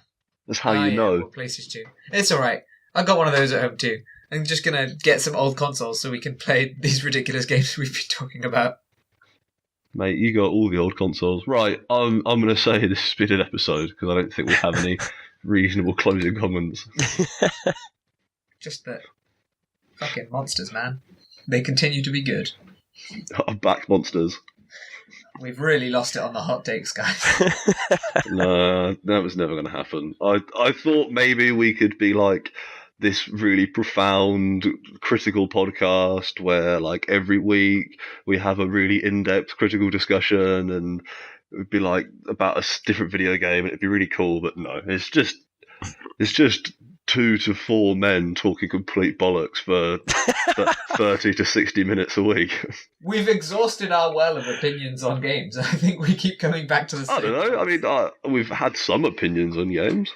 That's how you know. Well, PlayStation 2. It's alright. I got one of those at home too. I'm just going to get some old consoles so we can play these ridiculous games we've been talking about. Mate, you got all the old consoles. Right, I'm going to say this has been an episode because I don't think we have any reasonable closing comments. Just that fucking monsters, man. They continue to be good. Back monsters. We've really lost it on the hot takes, guys. No, that was never going to happen. I thought maybe we could be like this really profound critical podcast where like every week we have a really in-depth critical discussion and it would be like about a different video game and it'd be really cool, but no, it's just 2 to 4 men talking complete bollocks for 30 to 60 minutes a week. We've exhausted our well of opinions on games. I think we keep coming back to the same. I don't know. I mean, we've had some opinions on games.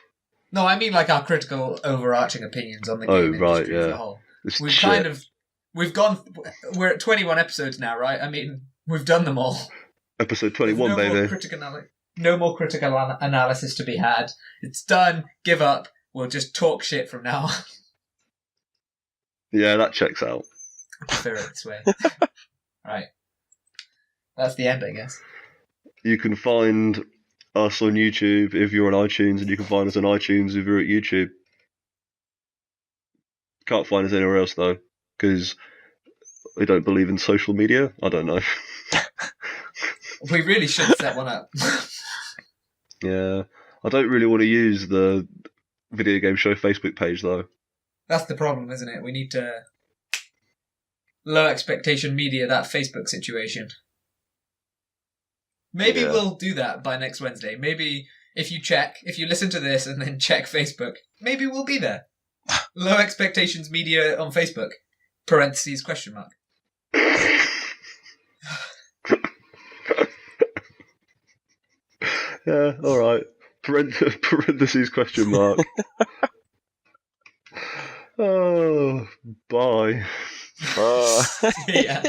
No, I mean like our critical, overarching opinions on the Oh, game right, industry as yeah. a whole. It's We've shit. we're at 21 episodes now, right? I mean, we've done them all. Episode 21, no baby. No more critical analysis to be had. It's done. Give up. We'll just talk shit from now on. Yeah, that checks out. I prefer it this way. Right. That's the end, I guess. You can find us on YouTube if you're on iTunes, and you can find us on iTunes if you're at YouTube. Can't find us anywhere else, though, because we don't believe in social media. I don't know. We really should set one up. Yeah. I don't really want to use the Video Game Show Facebook page, though. That's the problem, isn't it? We need to low expectation media that Facebook situation. Maybe Yeah. we'll do that by next Wednesday. Maybe if you listen to this and then check Facebook, maybe we'll be there. Low expectations media on Facebook. Parentheses question mark. Yeah, alright. Parentheses question mark. Oh, bye. Uh, Yeah.